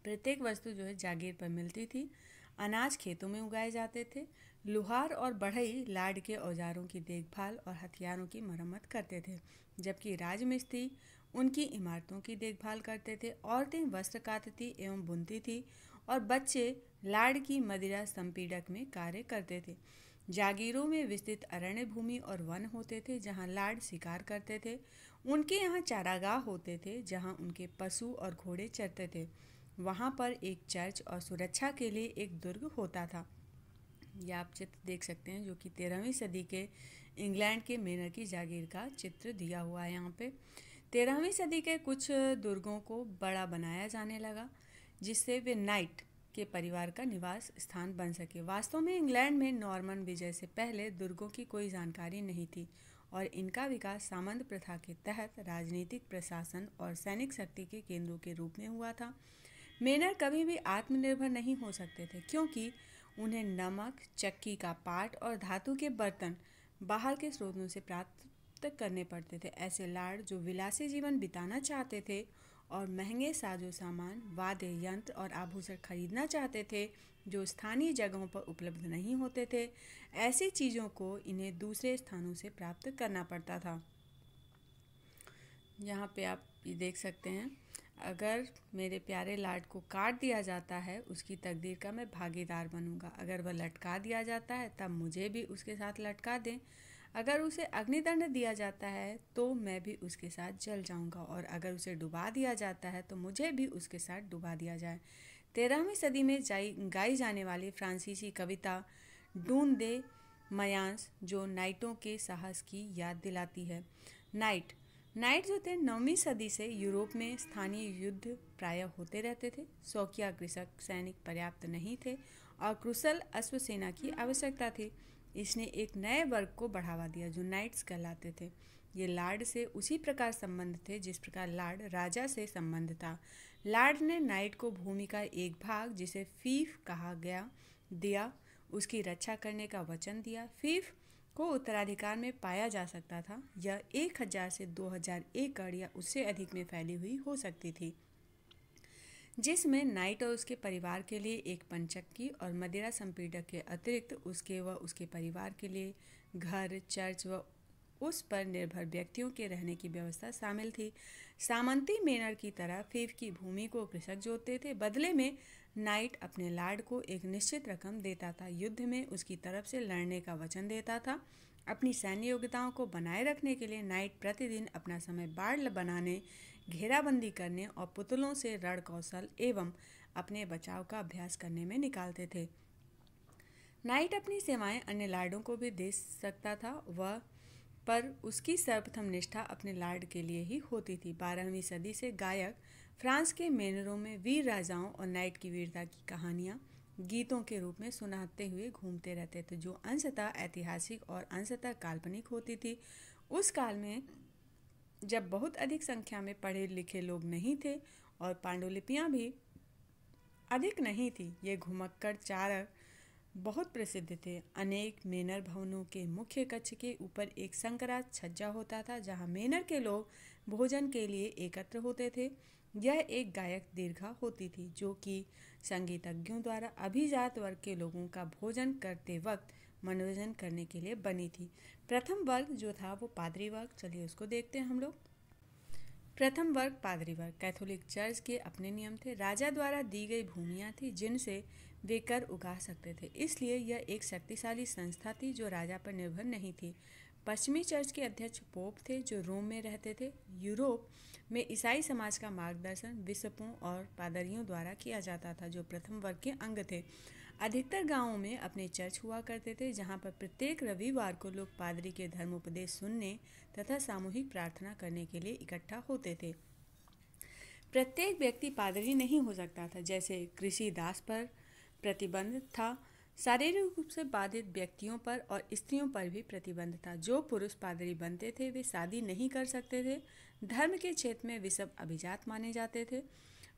प्रत्येक वस्तु जो है जागीर पर मिलती थी। अनाज खेतों में उगाए जाते थे। लुहार और बढ़ई लार्ड के औजारों की देखभाल और हथियारों की मरम्मत करते थे, जबकि राजमिस्त्री उनकी इमारतों की देखभाल करते थे। औरतें वस्त्र कातती एवं बुनती थी और बच्चे लार्ड की मदिरा संपीड़क में कार्य करते थे। जागीरों में विस्तृत अरण्य भूमि और वन होते थे जहां लार्ड शिकार करते थे। उनके यहाँ चारागाह होते थे जहां उनके पशु और घोड़े चरते थे। वहां पर एक चर्च और सुरक्षा के लिए एक दुर्ग होता था। यह आप चित्र देख सकते हैं, जो कि 13वीं सदी के इंग्लैंड के मेनर की जागीर का चित्र दिया हुआ है यहाँ पे। 13वीं सदी के कुछ दुर्गों को बड़ा बनाया जाने लगा, जिससे वे नाइट के परिवार का निवास स्थान बन सके। वास्तव में इंग्लैंड में नॉर्मन विजय से पहले दुर्गों की कोई जानकारी नहीं थी और इनका विकास सामंत प्रथा के तहत राजनीतिक, प्रशासन और सैनिक शक्ति के केंद्रों के रूप में हुआ था। मेनर कभी भी आत्मनिर्भर नहीं हो सकते थे, क्योंकि उन्हें नमक, चक्की का पाट और धातु के बर्तन बाहर के स्रोतों से प्राप्त करने पड़ते थे। ऐसे लार्ड जो विलासी जीवन बिताना चाहते थे और महंगे साजो सामान, वाद्य यंत्र और आभूषण खरीदना चाहते थे जो स्थानीय जगहों पर उपलब्ध नहीं होते थे, ऐसी चीज़ों को इन्हें दूसरे स्थानों से प्राप्त करना पड़ता था। यहाँ पे आप ये देख सकते हैं, अगर मेरे प्यारे लार्ड को काट दिया जाता है, उसकी तकदीर का मैं भागीदार बनूंगा। अगर वह लटका दिया जाता है तब मुझे भी उसके साथ लटका दें। अगर उसे अग्निदंड दिया जाता है तो मैं भी उसके साथ जल जाऊंगा, और अगर उसे डुबा दिया जाता है तो मुझे भी उसके साथ डुबा दिया जाए। 13वीं सदी में गाई जाने वाली फ्रांसीसी कविता डून दे मयांस, जो नाइटों के साहस की याद दिलाती है। नाइट जो थे 9वीं सदी से यूरोप में स्थानीय युद्ध प्रायः होते रहते थे। शौकिया कृषक सैनिक पर्याप्त नहीं थे और कुशल अश्व सेना की आवश्यकता थी। इसने एक नए वर्ग को बढ़ावा दिया जो नाइट्स कहलाते थे। ये लार्ड से उसी प्रकार संबंध थे जिस प्रकार लार्ड राजा से संबंध था। लार्ड ने नाइट को भूमि का एक भाग, जिसे फीफ कहा गया, दिया, उसकी रक्षा करने का वचन दिया। फीफ को उत्तराधिकार में पाया जा सकता था। यह 1000 से 2000 एकड़ या उससे अधिक में फैली हुई हो सकती थी। जिसमें नाइट और उसके परिवार के लिए एक पंचक्की और मदिरा संपीड़क के अतिरिक्त उसके व उसके परिवार के लिए घर, चर्च व उस पर निर्भर व्यक्तियों के रहने की व्यवस्था शामिल थी। सामंती मेनर की तरह फीफ की भूमि को कृषक जोतते थे। बदले में नाइट अपने लाड को एक निश्चित रकम देता था, युद्ध में उसकी तरफ से लड़ने का वचन देता था। अपनी सैन्य योग्यताओं को बनाए रखने के लिए नाइट प्रतिदिन अपना समय बाढ़ बनाने, घेराबंदी करने और पुतलों से रण कौशल एवं अपने बचाव का अभ्यास करने में निकालते थे। नाइट अपनी सेवाएं अन्य लार्डों को भी दे सकता था, वह पर उसकी सर्वप्रथम निष्ठा अपने लार्ड के लिए ही होती थी। 12वीं सदी से गायक फ्रांस के मेनरों में वीर राजाओं और नाइट की वीरता की कहानियाँ गीतों के रूप में सुनाते हुए घूमते रहते थे, जो अंशतः ऐतिहासिक और अंशतः काल्पनिक होती थी। उस काल में जब बहुत अधिक संख्या में पढ़े लिखे लोग नहीं थे और पांडुलिपियाँ भी अधिक नहीं थी, ये घुमक्कड़ चारक बहुत प्रसिद्ध थे। अनेक मेनर भवनों के मुख्य कक्ष के ऊपर एक संकरा छज्जा होता था, जहां मेनर के लोग भोजन के लिए एकत्र होते थे। यह एक गायक दीर्घा होती थी, जो कि संगीतज्ञों द्वारा अभिजात वर्ग के लोगों का भोजन करते वक्त मनोरंजन करने के लिए बनी थी। प्रथम वर्ग जो था वो पादरी वर्ग, चलिए उसको देखते हैं हम लोग। प्रथम वर्ग पादरी वर्ग। कैथोलिक चर्च के अपने नियम थे। राजा द्वारा दी गई भूमियाँ थी जिनसे वे कर उगा सकते थे, इसलिए यह एक शक्तिशाली संस्था थी जो राजा पर निर्भर नहीं थी। पश्चिमी चर्च के अध्यक्ष पोप थे जो रोम में रहते थे। यूरोप में ईसाई समाज का मार्गदर्शन बिशपों और पादरियों द्वारा किया जाता था, जो प्रथम वर्ग के अंग थे। अधिकतर गांवों में अपने चर्च हुआ करते थे, जहां पर प्रत्येक रविवार को लोग पादरी के धर्मोपदेश सुनने तथा सामूहिक प्रार्थना करने के लिए इकट्ठा होते थे। प्रत्येक व्यक्ति पादरी नहीं हो सकता था, जैसे कृषि दास पर प्रतिबंध था। शारीरिक रूप से बाधित व्यक्तियों पर और स्त्रियों पर भी प्रतिबंध था। जो पुरुष पादरी बनते थे वे शादी नहीं कर सकते थे। धर्म के क्षेत्र में बिशप अभिजात माने जाते थे।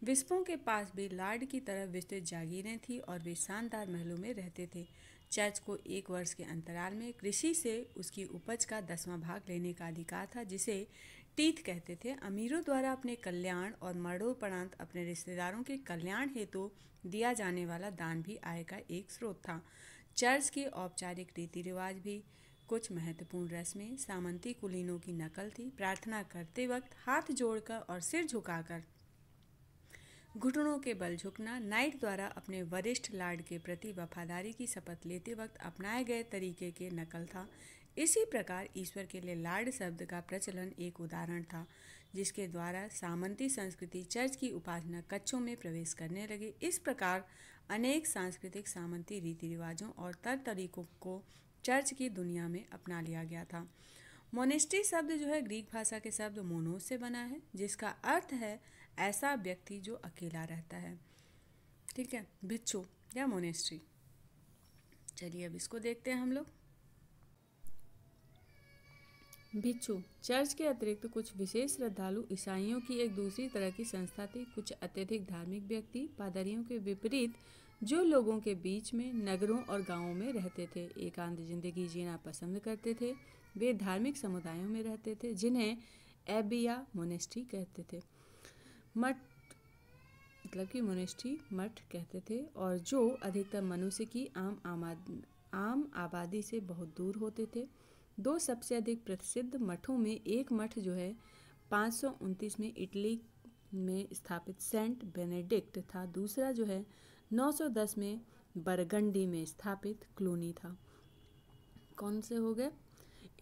बिशपों के पास भी लॉर्ड की तरह विस्तृत जागीरें थी और वे शानदार महलों में रहते थे। चर्च को 1 वर्ष के अंतराल में कृषि से उसकी उपज का 10वां भाग लेने का अधिकार था, जिसे टीथ कहते थे। अमीरों द्वारा अपने कल्याण और मरणोपरांत अपने रिश्तेदारों के कल्याण हेतु दिया जाने वाला दान भी आय का एक स्रोत था। चर्च के औपचारिक रीति रिवाज भी कुछ महत्वपूर्ण रस्में सामंती कुलीनों की नकल थी। प्रार्थना करते वक्त हाथ जोड़कर और सिर झुकाकर घुटनों के बल झुकना नाइट द्वारा अपने वरिष्ठ लॉर्ड के प्रति वफादारी की शपथ लेते वक्त अपनाए गए तरीके के नकल था। इसी प्रकार ईश्वर के लिए लॉर्ड शब्द का प्रचलन एक उदाहरण था, जिसके द्वारा सामंती संस्कृति चर्च की उपासना कक्षों में प्रवेश करने लगे। इस प्रकार अनेक सांस्कृतिक सामंती रीति रिवाजों और तरीकों को चर्च की दुनिया में अपना लिया गया था। मोनेस्ट्री शब्द जो है ग्रीक भाषा के शब्द मोनोस से बना है, जिसका अर्थ है ऐसा व्यक्ति जो अकेला रहता है। ठीक है, भिक्षु या मोनेस्ट्री। चलिए अब इसको देखते हैं हम लोग। भिक्षु चर्च के अतिरिक्त कुछ विशेष श्रद्धालु ईसाइयों की एक दूसरी तरह की संस्था थी। कुछ अत्यधिक धार्मिक व्यक्ति पादरियों के विपरीत जो लोगों के बीच में नगरों और गांवों में रहते थे, एकांत जिंदगी जीना पसंद करते थे। वे धार्मिक समुदायों में रहते थे जिन्हें एबी या मोनेस्ट्री कहते थे। मठ मतलब कि मोनेस्ट्री मठ कहते थे, और जो अधिकतर मनुष्य की आम आबादी से बहुत दूर होते थे। 2 सबसे अधिक प्रसिद्ध मठों में एक मठ जो है 529 में इटली में स्थापित सेंट बेनेडिक्ट था। दूसरा जो है 910 में बरगंडी में स्थापित क्लूनी था। कौन से हो गए?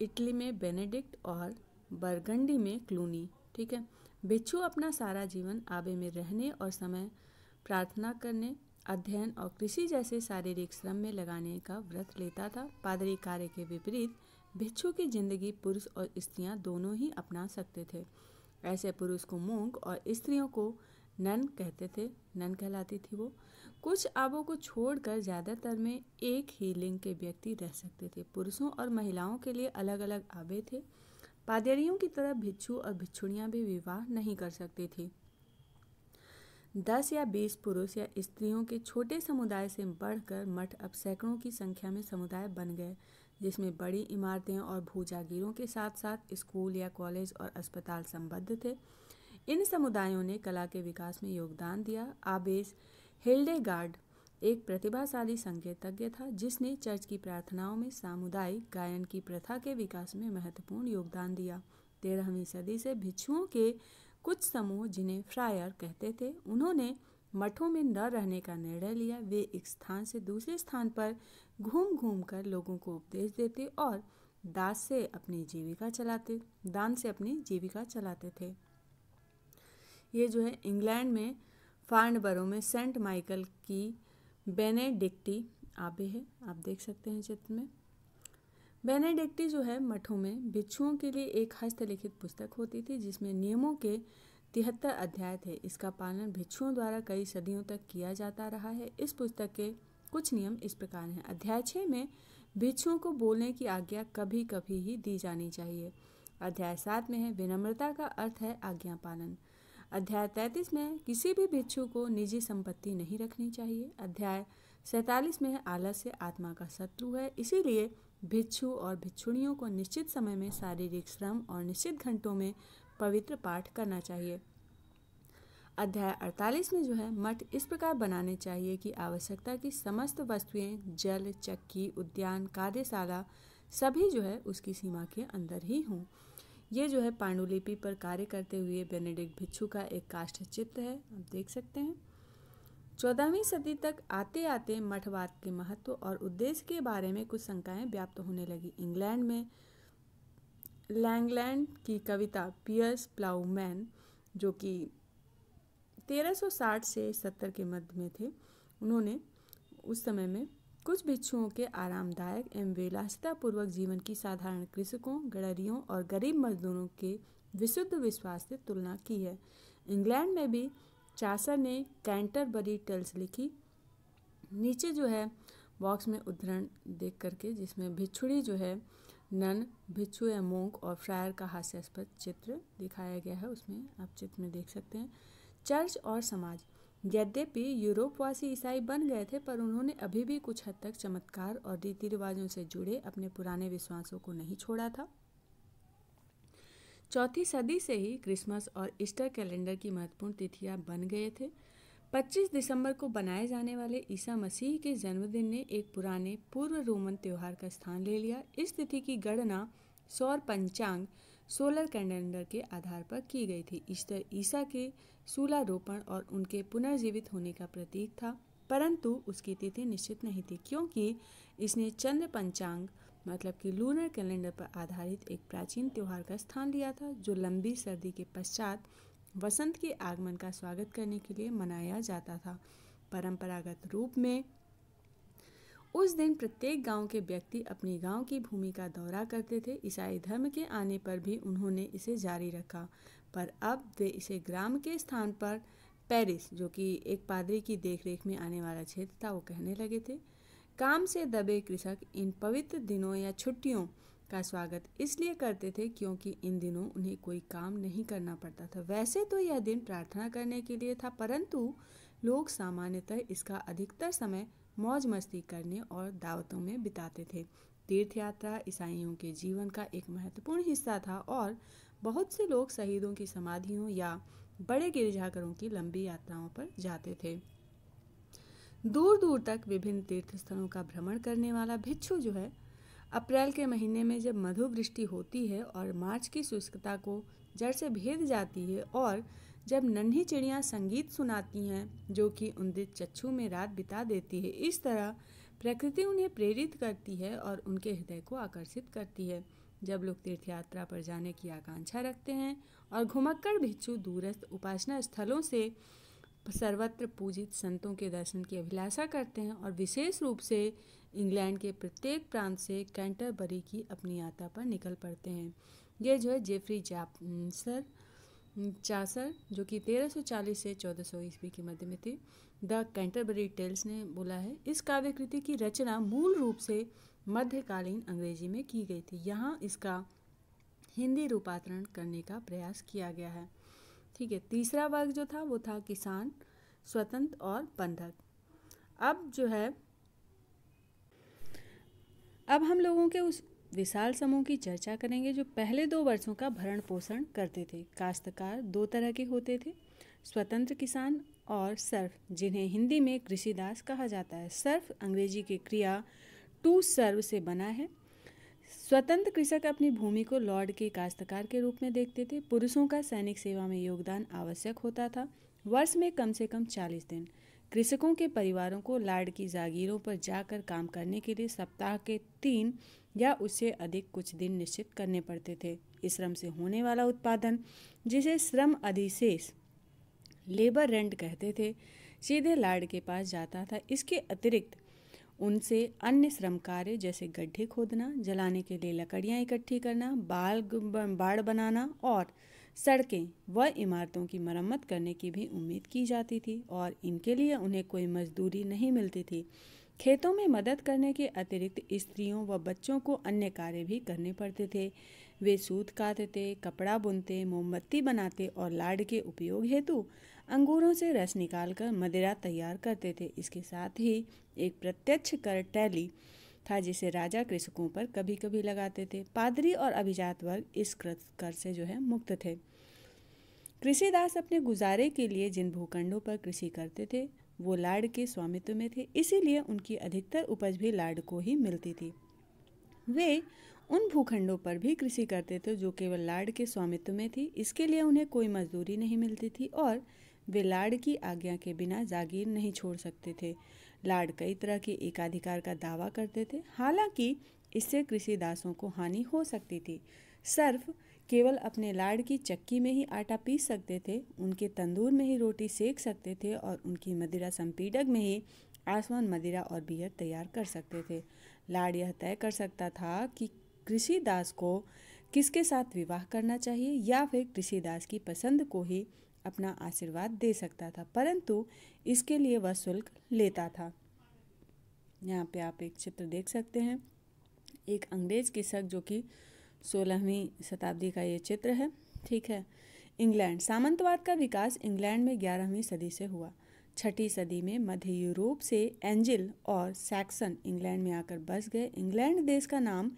इटली में बेनेडिक्ट और बरगंडी में क्लूनी। ठीक है। भिक्षु अपना सारा जीवन आबे में रहने और समय प्रार्थना करने, अध्ययन और कृषि जैसे शारीरिक श्रम में लगाने का व्रत लेता था। पादरी कार्य के विपरीत भिक्षु की जिंदगी पुरुष और स्त्रियां दोनों ही अपना सकते थे। ऐसे पुरुष को मोंक और स्त्रियों को नन कहते थे, नन कहलाती थी वो। कुछ आबों को छोड़कर ज़्यादातर में एक ही लिंग के व्यक्ति रह सकते थे। पुरुषों और महिलाओं के लिए अलग अलग आबे थे। पादरियों की तरह भिक्षु और भिक्षुणियां भी विवाह नहीं कर सकती थी। 10 या 20 पुरुष या स्त्रियों के छोटे समुदाय से बढ़कर मठ अब सैकड़ों की संख्या में समुदाय बन गए, जिसमें बड़ी इमारतें और भूजागीरों के साथ साथ स्कूल या कॉलेज और अस्पताल संबद्ध थे। इन समुदायों ने कला के विकास में योगदान दिया। आबेस हिल्डेगार्ड एक प्रतिभाशाली संगीतज्ञ था जिसने चर्च की प्रार्थनाओं में सामुदायिक गायन की प्रथा के विकास में महत्वपूर्ण योगदान दिया। 13वीं सदी से भिक्षुओं के कुछ समूह, जिन्हें फ्रायर कहते थे, उन्होंने मठों में न रहने का निर्णय लिया। वे एक स्थान से दूसरे स्थान पर घूम घूम कर लोगों को उपदेश देते और दान से अपनी जीविका चलाते थे। ये जो है इंग्लैंड में फार्नबरो में सेंट माइकल की बेनेडिक्टी आबे है, आप देख सकते हैं चित्र में। बेनेडिक्टी जो है मठों में भिक्षुओं के लिए एक हस्तलिखित पुस्तक होती थी जिसमें नियमों के 73 अध्याय थे। इसका पालन भिक्षुओं द्वारा कई सदियों तक किया जाता रहा है। इस पुस्तक के कुछ नियम इस प्रकार हैं। अध्याय 6 में भिक्षुओं को बोलने की आज्ञा कभी कभी ही दी जानी चाहिए। अध्याय 7 में है विनम्रता का अर्थ है आज्ञा पालन। अध्याय 33 में किसी भी भिक्षु को निजी संपत्ति नहीं रखनी चाहिए। अध्याय 47 में है आलस्य आत्मा का शत्रु है, इसीलिए भिक्षु और भिक्षुणियों को निश्चित समय में शारीरिक श्रम और निश्चित घंटों में पवित्र पाठ करना चाहिए। अध्याय 48 में जो है मठ इस प्रकार बनाने चाहिए कि आवश्यकता की समस्त वस्तुएं, जल, चक्की, उद्यान, कार्यशाला सभी जो है उसकी सीमा के अंदर ही हों। ये जो है पांडुलिपि पर कार्य करते हुए बेनेडिक्ट भिक्षु का एक काष्ठ चित्र है, आप देख सकते हैं। 14वीं सदी तक आते आते मठवाद के महत्व और उद्देश्य के बारे में कुछ शंकाएं व्याप्त होने लगी। इंग्लैंड में लैंगलैंड की कविता पियर्स प्लाउमैन, जो कि 1360 से 70 के मध्य में थे, उन्होंने उस समय में कुछ भिक्षुओं के आरामदायक एवं विलासितापूर्वक जीवन की साधारण कृषकों, गड़रियों और गरीब मजदूरों के विशुद्ध विश्वास से तुलना की है। इंग्लैंड में भी चासर ने कैंटरबरी टेल्स लिखी। नीचे जो है बॉक्स में उद्धरण देख करके, जिसमें भिक्षुड़ी जो है नन, भिक्षु या मोंक और फ्रायर का हास्यास्पद चित्र दिखाया गया है, उसमें आप चित्र में देख सकते हैं। चर्च और समाज। यद्यपि यूरोपवासी ईसाई बन गए थे, पर उन्होंने अभी भी कुछ हद तक चमत्कार और रीति रिवाजों से जुड़े अपने पुराने विश्वासों को नहीं छोड़ा था। 4वीं सदी से ही क्रिसमस और ईस्टर कैलेंडर की महत्वपूर्ण तिथियां बन गए थे। 25 दिसंबर को बनाए जाने वाले ईसा मसीह के जन्मदिन ने एक पुराने पूर्व रोमन त्योहार का स्थान ले लिया। इस तिथि की गणना सौर पंचांग सोलर कैलेंडर के आधार पर की गई थी। ईस्टर ईसा के शूलारोपण और उनके पुनर्जीवित होने का प्रतीक था, परंतु उसकी तिथि निश्चित नहीं थी क्योंकि इसने चंद्र पंचांग मतलब कि लूनर कैलेंडर पर आधारित एक प्राचीन त्योहार का स्थान लिया था, जो लंबी सर्दी के पश्चात वसंत के आगमन का स्वागत करने के लिए मनाया जाता था। परंपरागत रूप में उस दिन प्रत्येक गांव के व्यक्ति अपनी गांव की भूमि का दौरा करते थे। ईसाई धर्म के आने पर भी उन्होंने इसे जारी रखा, पर अब वे इसे ग्राम के स्थान पर पेरिस, जो कि एक पादरी की देखरेख में आने वाला क्षेत्र था, वो कहने लगे थे। काम से दबे कृषक इन पवित्र दिनों या छुट्टियों का स्वागत इसलिए करते थे क्योंकि इन दिनों उन्हें कोई काम नहीं करना पड़ता था। वैसे तो यह दिन प्रार्थना करने के लिए था, परंतु लोग सामान्यतः इसका अधिकतर समय मौज मस्ती करने और दावतों में बिताते थे। तीर्थ यात्रा ईसाइयों के जीवन का एक महत्वपूर्ण हिस्सा था और बहुत से लोग शहीदों की समाधियों या बड़े गिरजाघरों की लंबी यात्राओं पर जाते थे। दूर दूर तक विभिन्न तीर्थ स्थलों का भ्रमण करने वाला भिक्षु जो है अप्रैल के महीने में जब मधु वृष्टि होती है और मार्च की शुष्कता को जड़ से भेद जाती है और जब नन्ही चिड़ियां संगीत सुनाती हैं जो कि उनके चक्षु में रात बिता देती है, इस तरह प्रकृति उन्हें प्रेरित करती है और उनके हृदय को आकर्षित करती है। जब लोग तीर्थ यात्रा पर जाने की आकांक्षा रखते हैं और घुमक्कड़ भिक्षु दूरस्थ उपासना स्थलों से सर्वत्र पूजित संतों के दर्शन की अभिलाषा करते हैं और विशेष रूप से इंग्लैंड के प्रत्येक प्रांत से कैंटरबरी की अपनी यात्रा पर निकल पड़ते हैं। ये जो है जेफरी चासर जो कि 1340 से 1400 ईस्वी के मध्य में थे, द कैंटरबरी टेल्स ने बोला है। इस काव्यकृति की रचना मूल रूप से मध्यकालीन अंग्रेजी में की गई थी। यहाँ इसका हिंदी रूपांतरण करने का प्रयास किया गया है। ठीक है, तीसरा वर्ग जो था वो था किसान, स्वतंत्र और बंधक। अब जो है अब हम लोगों के विशाल समूह की चर्चा करेंगे जो पहले 2 वर्षों का भरण पोषण करते थे। काश्तकार 2 तरह के होते थे, स्वतंत्र किसान और सर्फ, जिन्हें हिंदी में कृषिदास कहा जाता है। सर्फ अंग्रेजी की क्रिया टू सर्व से बना है। स्वतंत्र कृषक अपनी भूमि को लॉर्ड के काश्तकार के रूप में देखते थे। पुरुषों का सैनिक सेवा में योगदान आवश्यक होता था, वर्ष में कम से कम 40 दिन। कृषकों के परिवारों को लॉर्ड की जागीरों पर जाकर काम करने के लिए सप्ताह के 3 या उससे अधिक कुछ दिन निश्चित करने पड़ते थे। इस श्रम से होने वाला उत्पादन, जिसे श्रम अधिशेष लेबर रेंट कहते थे, सीधे लॉर्ड के पास जाता था। इसके अतिरिक्त उनसे अन्य श्रम कार्य जैसे गड्ढे खोदना, जलाने के लिए लकड़ियाँ इकट्ठी करना, बाड़ बनाना और सड़कें व इमारतों की मरम्मत करने की भी उम्मीद की जाती थी और इनके लिए उन्हें कोई मजदूरी नहीं मिलती थी। खेतों में मदद करने के अतिरिक्त स्त्रियों व बच्चों को अन्य कार्य भी करने पड़ते थे। वे सूत काटते, कपड़ा बुनते, मोमबत्ती बनाते और लाड़ के उपयोग हेतु अंगूरों से रस निकालकर मदिरा तैयार करते थे। इसके साथ ही एक प्रत्यक्ष कर टैली था जिसे राजा कृषकों पर कभी कभी लगाते थे। पादरी और अभिजात वर्ग इस कर से मुक्त थे। कृषिदास अपने गुजारे के लिए जिन भूखंडों पर कृषि करते थे वो लाड़ के स्वामित्व में थे, इसीलिए उनकी अधिकतर उपज भी लाड़ को ही मिलती थी। वे उन भूखंडों पर भी कृषि करते थे जो केवल लाड़ के स्वामित्व में थी, इसके लिए उन्हें कोई मजदूरी नहीं मिलती थी और वे लाड़ की आज्ञा के बिना जागीर नहीं छोड़ सकते थे। लाड़ कई तरह के एकाधिकार का दावा करते थे, हालांकि इससे कृषिदासों को हानि हो सकती थी। सर्फ केवल अपने लाड़ की चक्की में ही आटा पीस सकते थे, उनके तंदूर में ही रोटी सेक सकते थे और उनकी मदिरा संपीडक में ही आसमान मदिरा और बियर तैयार कर सकते थे। लाड़ यह तय कर सकता था कि कृषिदास को किसके साथ विवाह करना चाहिए या फिर कृषिदास की पसंद को ही अपना आशीर्वाद दे सकता था, परंतु इसके लिए वह शुल्क लेता था। यहाँ पे आप एक चित्र देख सकते हैं, एक अंग्रेज कृषक जो कि 16वीं शताब्दी का ये चित्र है। ठीक है। इंग्लैंड। सामंतवाद का विकास इंग्लैंड में 11वीं सदी से हुआ। 6ठी सदी में मध्य यूरोप से एंजिल और सैक्सन इंग्लैंड में आकर बस गए। इंग्लैंड देश का नाम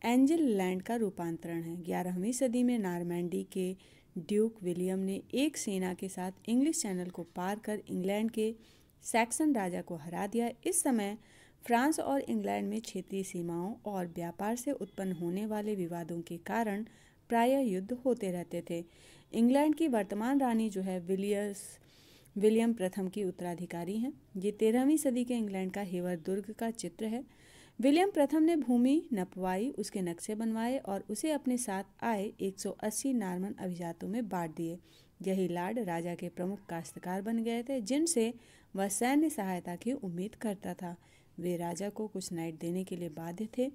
एंजिल लैंड का रूपांतरण है। 11वीं सदी में नॉर्मैंडी के ड्यूक विलियम ने एक सेना के साथ इंग्लिश चैनल को पार कर इंग्लैंड के सैक्सन राजा को हरा दिया। इस समय फ्रांस और इंग्लैंड में क्षेत्रीय सीमाओं और व्यापार से उत्पन्न होने वाले विवादों के कारण प्रायः युद्ध होते रहते थे। इंग्लैंड की वर्तमान रानी विलियम प्रथम की उत्तराधिकारी हैं। ये 13वीं सदी के इंग्लैंड का हेवर दुर्ग का चित्र है। विलियम प्रथम ने भूमि नपवाई, उसके नक्शे बनवाए और उसे अपने साथ आए 180 नॉर्मन अभिजातों में बांट दिए। यही लार्ड राजा के प्रमुख काश्तकार बन गए थे, जिनसे वह सैन्य सहायता की उम्मीद करता था। वे राजा को कुछ नाइट देने के लिए बाध्य थे।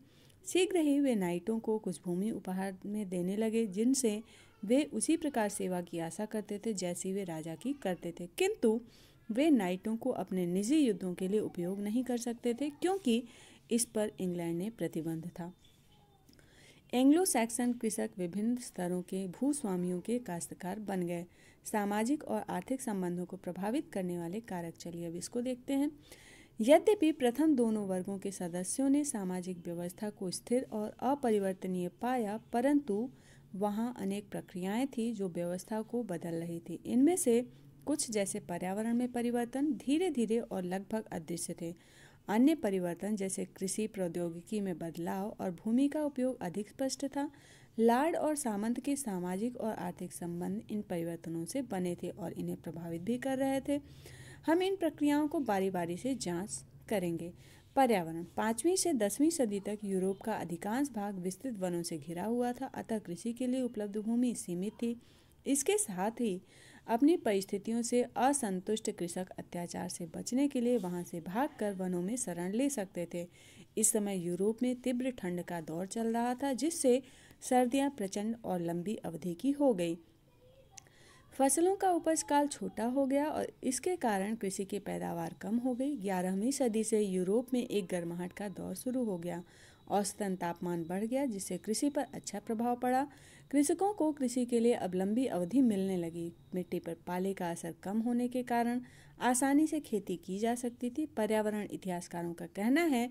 शीघ्र ही वे नाइटों को कुछ भूमि उपहार में देने लगे, जिनसे वे उसी प्रकार सेवा की आशा करते थे जैसी वे राजा की करते थे, किंतु वे नाइटों को अपने निजी युद्धों के लिए उपयोग नहीं कर सकते थे क्योंकि इस पर इंग्लैंड ने प्रतिबंध था। एंग्लो सैक्सन कृषक विभिन्न स्तरों के भूस्वामियों के काश्तकार बन गए। सामाजिक और आर्थिक संबंधों को प्रभावित करने वाले कारक, चलिए अब इसको देखते हैं। यद्यपि प्रथम दोनों वर्गों के सदस्यों ने सामाजिक व्यवस्था को स्थिर और अपरिवर्तनीय पाया, परंतु वहाँ अनेक प्रक्रियाएं थी जो व्यवस्था को बदल रही थी। इनमें से कुछ, जैसे पर्यावरण में परिवर्तन, धीरे धीरे और लगभग अदृश्य थे। अन्य परिवर्तन जैसे कृषि प्रौद्योगिकी में बदलाव और भूमि का उपयोग अधिक स्पष्ट था। लार्ड और सामंत के सामाजिक और आर्थिक संबंध इन परिवर्तनों से बने थे और इन्हें प्रभावित भी कर रहे थे। हम इन प्रक्रियाओं को बारी बारी से जांच करेंगे। पर्यावरण। 5वीं से 10वीं सदी तक यूरोप का अधिकांश भाग विस्तृत वनों से घिरा हुआ था, अतः कृषि के लिए उपलब्ध भूमि सीमित थी। इसके साथ ही अपनी परिस्थितियों से असंतुष्ट कृषक अत्याचार से बचने के लिए वहां से भागकर वनों में शरण ले सकते थे। इस समय यूरोप में तीव्र ठंड का दौर चल रहा था, जिससे सर्दियां प्रचंड और लंबी अवधि की हो गई। फसलों का उपज काल छोटा हो गया और इसके कारण कृषि की पैदावार कम हो गई। 11वीं सदी से यूरोप में एक गर्माहट का दौर शुरू हो गया। औसतन तापमान बढ़ गया, जिससे कृषि पर अच्छा प्रभाव पड़ा। कृषकों को कृषि के लिए अब लंबी अवधि मिलने लगी। मिट्टी पर पाले का असर कम होने के कारण आसानी से खेती की जा सकती थी। पर्यावरण इतिहासकारों का कहना है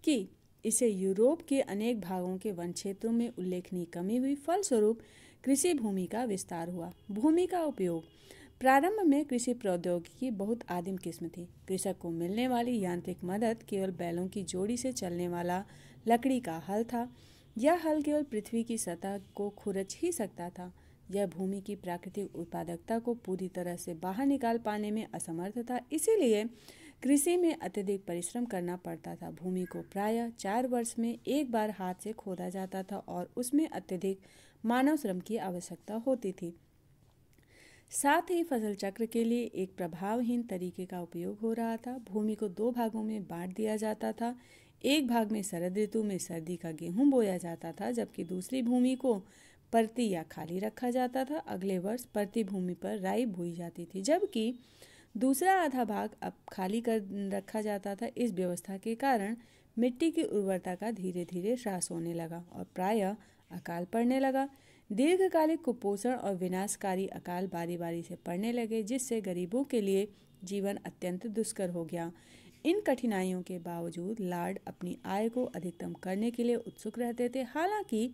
कि इससे यूरोप के अनेक भागों के वन क्षेत्रों में उल्लेखनीय कमी हुई। फलस्वरूप कृषि भूमि का विस्तार हुआ। भूमि का उपयोग। प्रारंभ में कृषि प्रौद्योगिकी बहुत आदिम किस्म थी। कृषक को मिलने वाली यांत्रिक मदद केवल बैलों की जोड़ी से चलने वाला लकड़ी का हल था। यह हल केवल पृथ्वी की सतह को खुरच ही सकता था। यह भूमि की प्राकृतिक उत्पादकता को पूरी तरह से बाहर निकाल पाने में असमर्थ था। इसीलिए कृषि में अत्यधिक परिश्रम करना पड़ता था। भूमि को प्रायः 4 वर्ष में एक बार हाथ से खोदा जाता था और उसमें अत्यधिक मानव श्रम की आवश्यकता होती थी। साथ ही फसल चक्र के लिए एक प्रभावहीन तरीके का उपयोग हो रहा था। भूमि को 2 भागों में बांट दिया जाता था। एक भाग में शरद ऋतु में सर्दी का गेहूं बोया जाता था, जबकि दूसरी भूमि को परती या खाली रखा जाता था। अगले वर्ष परती भूमि पर राई बोई जाती थी, जबकि दूसरा आधा भाग अब खाली कर रखा जाता था। इस व्यवस्था के कारण मिट्टी की उर्वरता का धीरे धीरे ह्रास होने लगा और प्रायः अकाल पड़ने लगा। दीर्घकालिक कुपोषण और विनाशकारी अकाल बारी बारी से पड़ने लगे, जिससे गरीबों के लिए जीवन अत्यंत दुष्कर हो गया। इन कठिनाइयों के बावजूद लॉर्ड अपनी आय को अधिकतम करने के लिए उत्सुक रहते थे। हालांकि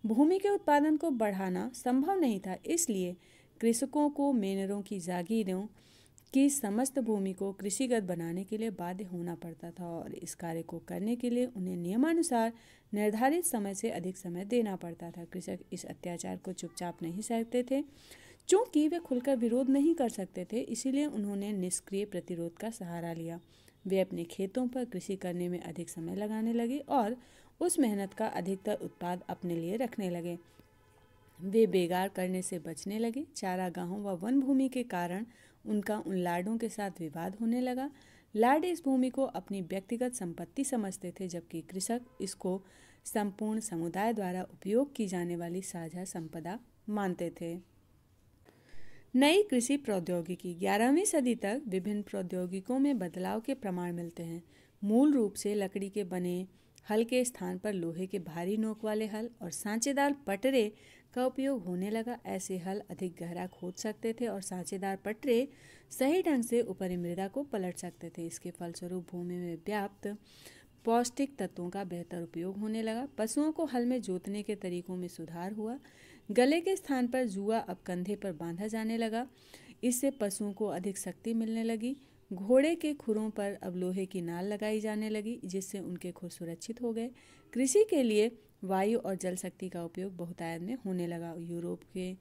भूमि के उत्पादन को बढ़ाना संभव नहीं था, इसलिए कृषकों को मेनरों की जागीरों की समस्त भूमि को कृषिगत बनाने के लिए बाध्य होना पड़ता था और इस कार्य को करने के लिए उन्हें नियमानुसार निर्धारित समय से अधिक समय देना पड़ता था। कृषक इस अत्याचार को चुपचाप नहीं सहते थे। चूंकि वे खुलकर विरोध नहीं कर सकते थे, इसीलिए उन्होंने निष्क्रिय प्रतिरोध का सहारा लिया। वे अपने खेतों पर कृषि करने में अधिक समय लगाने लगे और उस मेहनत का अधिकतर उत्पाद अपने लिए रखने लगे। वे बेगार करने से बचने लगे। चारागाहों व वन भूमि के कारण उनका उन लार्डों के साथ विवाद होने लगा। लार्ड इस भूमि को अपनी व्यक्तिगत संपत्ति समझते थे, जबकि कृषक इसको संपूर्ण समुदाय द्वारा उपयोग की जाने वाली साझा संपदा मानते थे। नई कृषि प्रौद्योगिकी। 11वीं सदी तक विभिन्न प्रौद्योगिकों में बदलाव के प्रमाण मिलते हैं। मूल रूप से लकड़ी के बने हल के स्थान पर लोहे के भारी नोक वाले हल और सांचेदार पटरे का उपयोग होने लगा। ऐसे हल अधिक गहरा खोद सकते थे और सांचेदार पटरे सही ढंग से ऊपरी मृदा को पलट सकते थे। इसके फलस्वरूप भूमि में व्याप्त पौष्टिक तत्वों का बेहतर उपयोग होने लगा। पशुओं को हल में जोतने के तरीकों में सुधार हुआ। गले के स्थान पर जुआ अब कंधे पर बांधा जाने लगा। इससे पशुओं को अधिक शक्ति मिलने लगी। घोड़े के खुरों पर अब लोहे की नाल लगाई जाने लगी, जिससे उनके खुर सुरक्षित हो गए। कृषि के लिए वायु और जल शक्ति का उपयोग बहुतायत में होने लगा। यूरोप के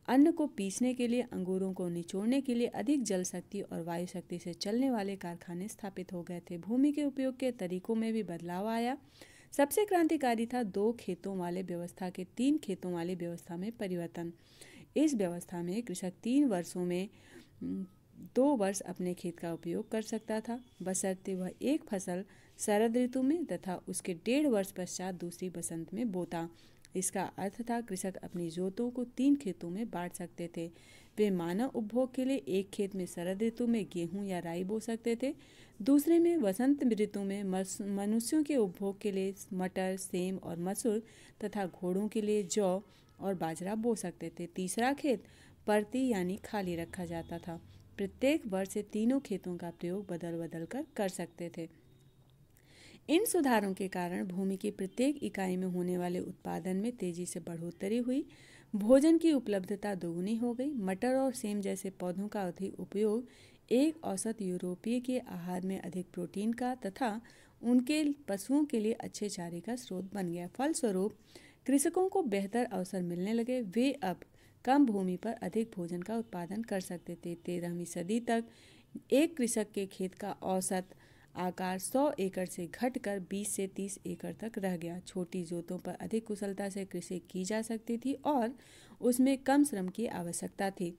अन्न को पीसने के लिए, अंगूरों को निचोड़ने के लिए अधिक जल शक्ति और वायु शक्ति से चलने वाले कारखाने स्थापित हो गए थे। भूमि के उपयोग के तरीकों में भी बदलाव आया। सबसे क्रांतिकारी था 2 खेतों वाले व्यवस्था के 3 खेतों वाली व्यवस्था में परिवर्तन। इस व्यवस्था में कृषक 3 वर्षों में 2 वर्ष अपने खेत का उपयोग कर सकता था, बशर्ते वह एक फसल शरद ऋतु में तथा उसके 1.5 वर्ष पश्चात दूसरी बसंत में बोता। इसका अर्थ था कृषक अपनी जोतों को 3 खेतों में बांट सकते थे। वे मानव उपभोग के लिए एक खेत में शरद ऋतु में गेहूं या राई बो सकते थे, दूसरे में वसंत ऋतु में मनुष्यों के उपभोग के लिए मटर, सेम और मसूर तथा घोड़ों के लिए जौ और बाजरा बो सकते थे। तीसरा खेत परती यानी खाली रखा जाता था। प्रत्येक वर्ष से तीनों खेतों का प्रयोग बदल बदल कर सकते थे। इन सुधारों के कारण भूमि की प्रत्येक इकाई में होने वाले उत्पादन में तेजी से बढ़ोतरी हुई। भोजन की उपलब्धता दोगुनी हो गई। मटर और सेम जैसे पौधों का अधिक उपयोग एक औसत यूरोपीय के आहार में अधिक प्रोटीन का तथा उनके पशुओं के लिए अच्छे चारे का स्रोत बन गया। फलस्वरूप कृषकों को बेहतर अवसर मिलने लगे। वे अब कम भूमि पर अधिक भोजन का उत्पादन कर सकते थे। 13वीं सदी तक एक कृषक के खेत का औसत आकार 100 एकड़ से घटकर 20 से 30 एकड़ तक रह गया। छोटी जोतों पर अधिक कुशलता से कृषि की जा सकती थी और उसमें कम श्रम की आवश्यकता थी।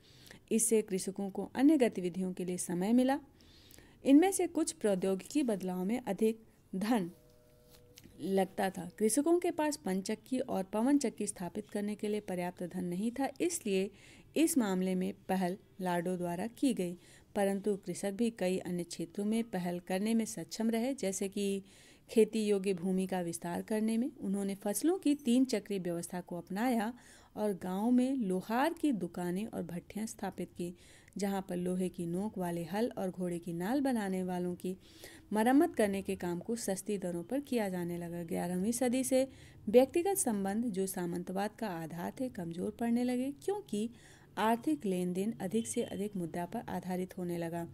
इससे कृषकों को अन्य गतिविधियों के लिए समय मिला। इनमें से कुछ प्रौद्योगिकी बदलाव में अधिक धन लगता था। कृषकों के पास पनचक्की और पवन चक्की स्थापित करने के लिए पर्याप्त धन नहीं था, इसलिए इस मामले में पहल लॉर्डों द्वारा की गई। परंतु कृषक भी कई अन्य क्षेत्रों में पहल करने में सक्षम रहे, जैसे कि खेती योग्य भूमि का विस्तार करने में। उन्होंने फसलों की 3 चक्रीय व्यवस्था को अपनाया और गांव में लोहार की दुकानें और भट्टियां स्थापित की, जहाँ पर लोहे की नोक वाले हल और घोड़े की नाल बनाने वालों की मरम्मत करने के काम को सस्ती दरों पर किया जाने लगा। 11वीं सदी से व्यक्तिगत संबंध, जो सामंतवाद का आधार थे, कमजोर पड़ने लगे, क्योंकि आर्थिक लेन देन अधिक से अधिक मुद्रा पर आधारित होने लगा।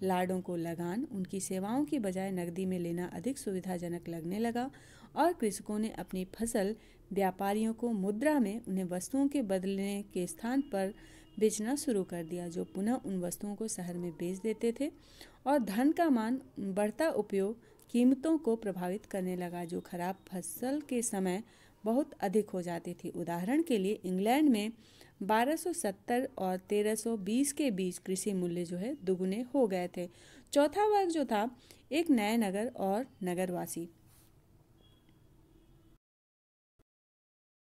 लार्डों को लगान उनकी सेवाओं की बजाय नकदी में लेना अधिक सुविधाजनक लगने लगा और कृषकों ने अपनी फसल व्यापारियों को मुद्रा में उन्हें वस्तुओं के बदलने के स्थान पर बेचना शुरू कर दिया, जो पुनः उन वस्तुओं को शहर में बेच देते थे। और धन का मान बढ़ता उपयोग कीमतों को प्रभावित करने लगा, जो खराब फसल के समय बहुत अधिक हो जाती थी। उदाहरण के लिए इंग्लैंड में 1270 और 1320 के बीच कृषि मूल्य दुगने हो गए थे। चौथा वर्ग जो था, एक नए नगर और नगरवासी।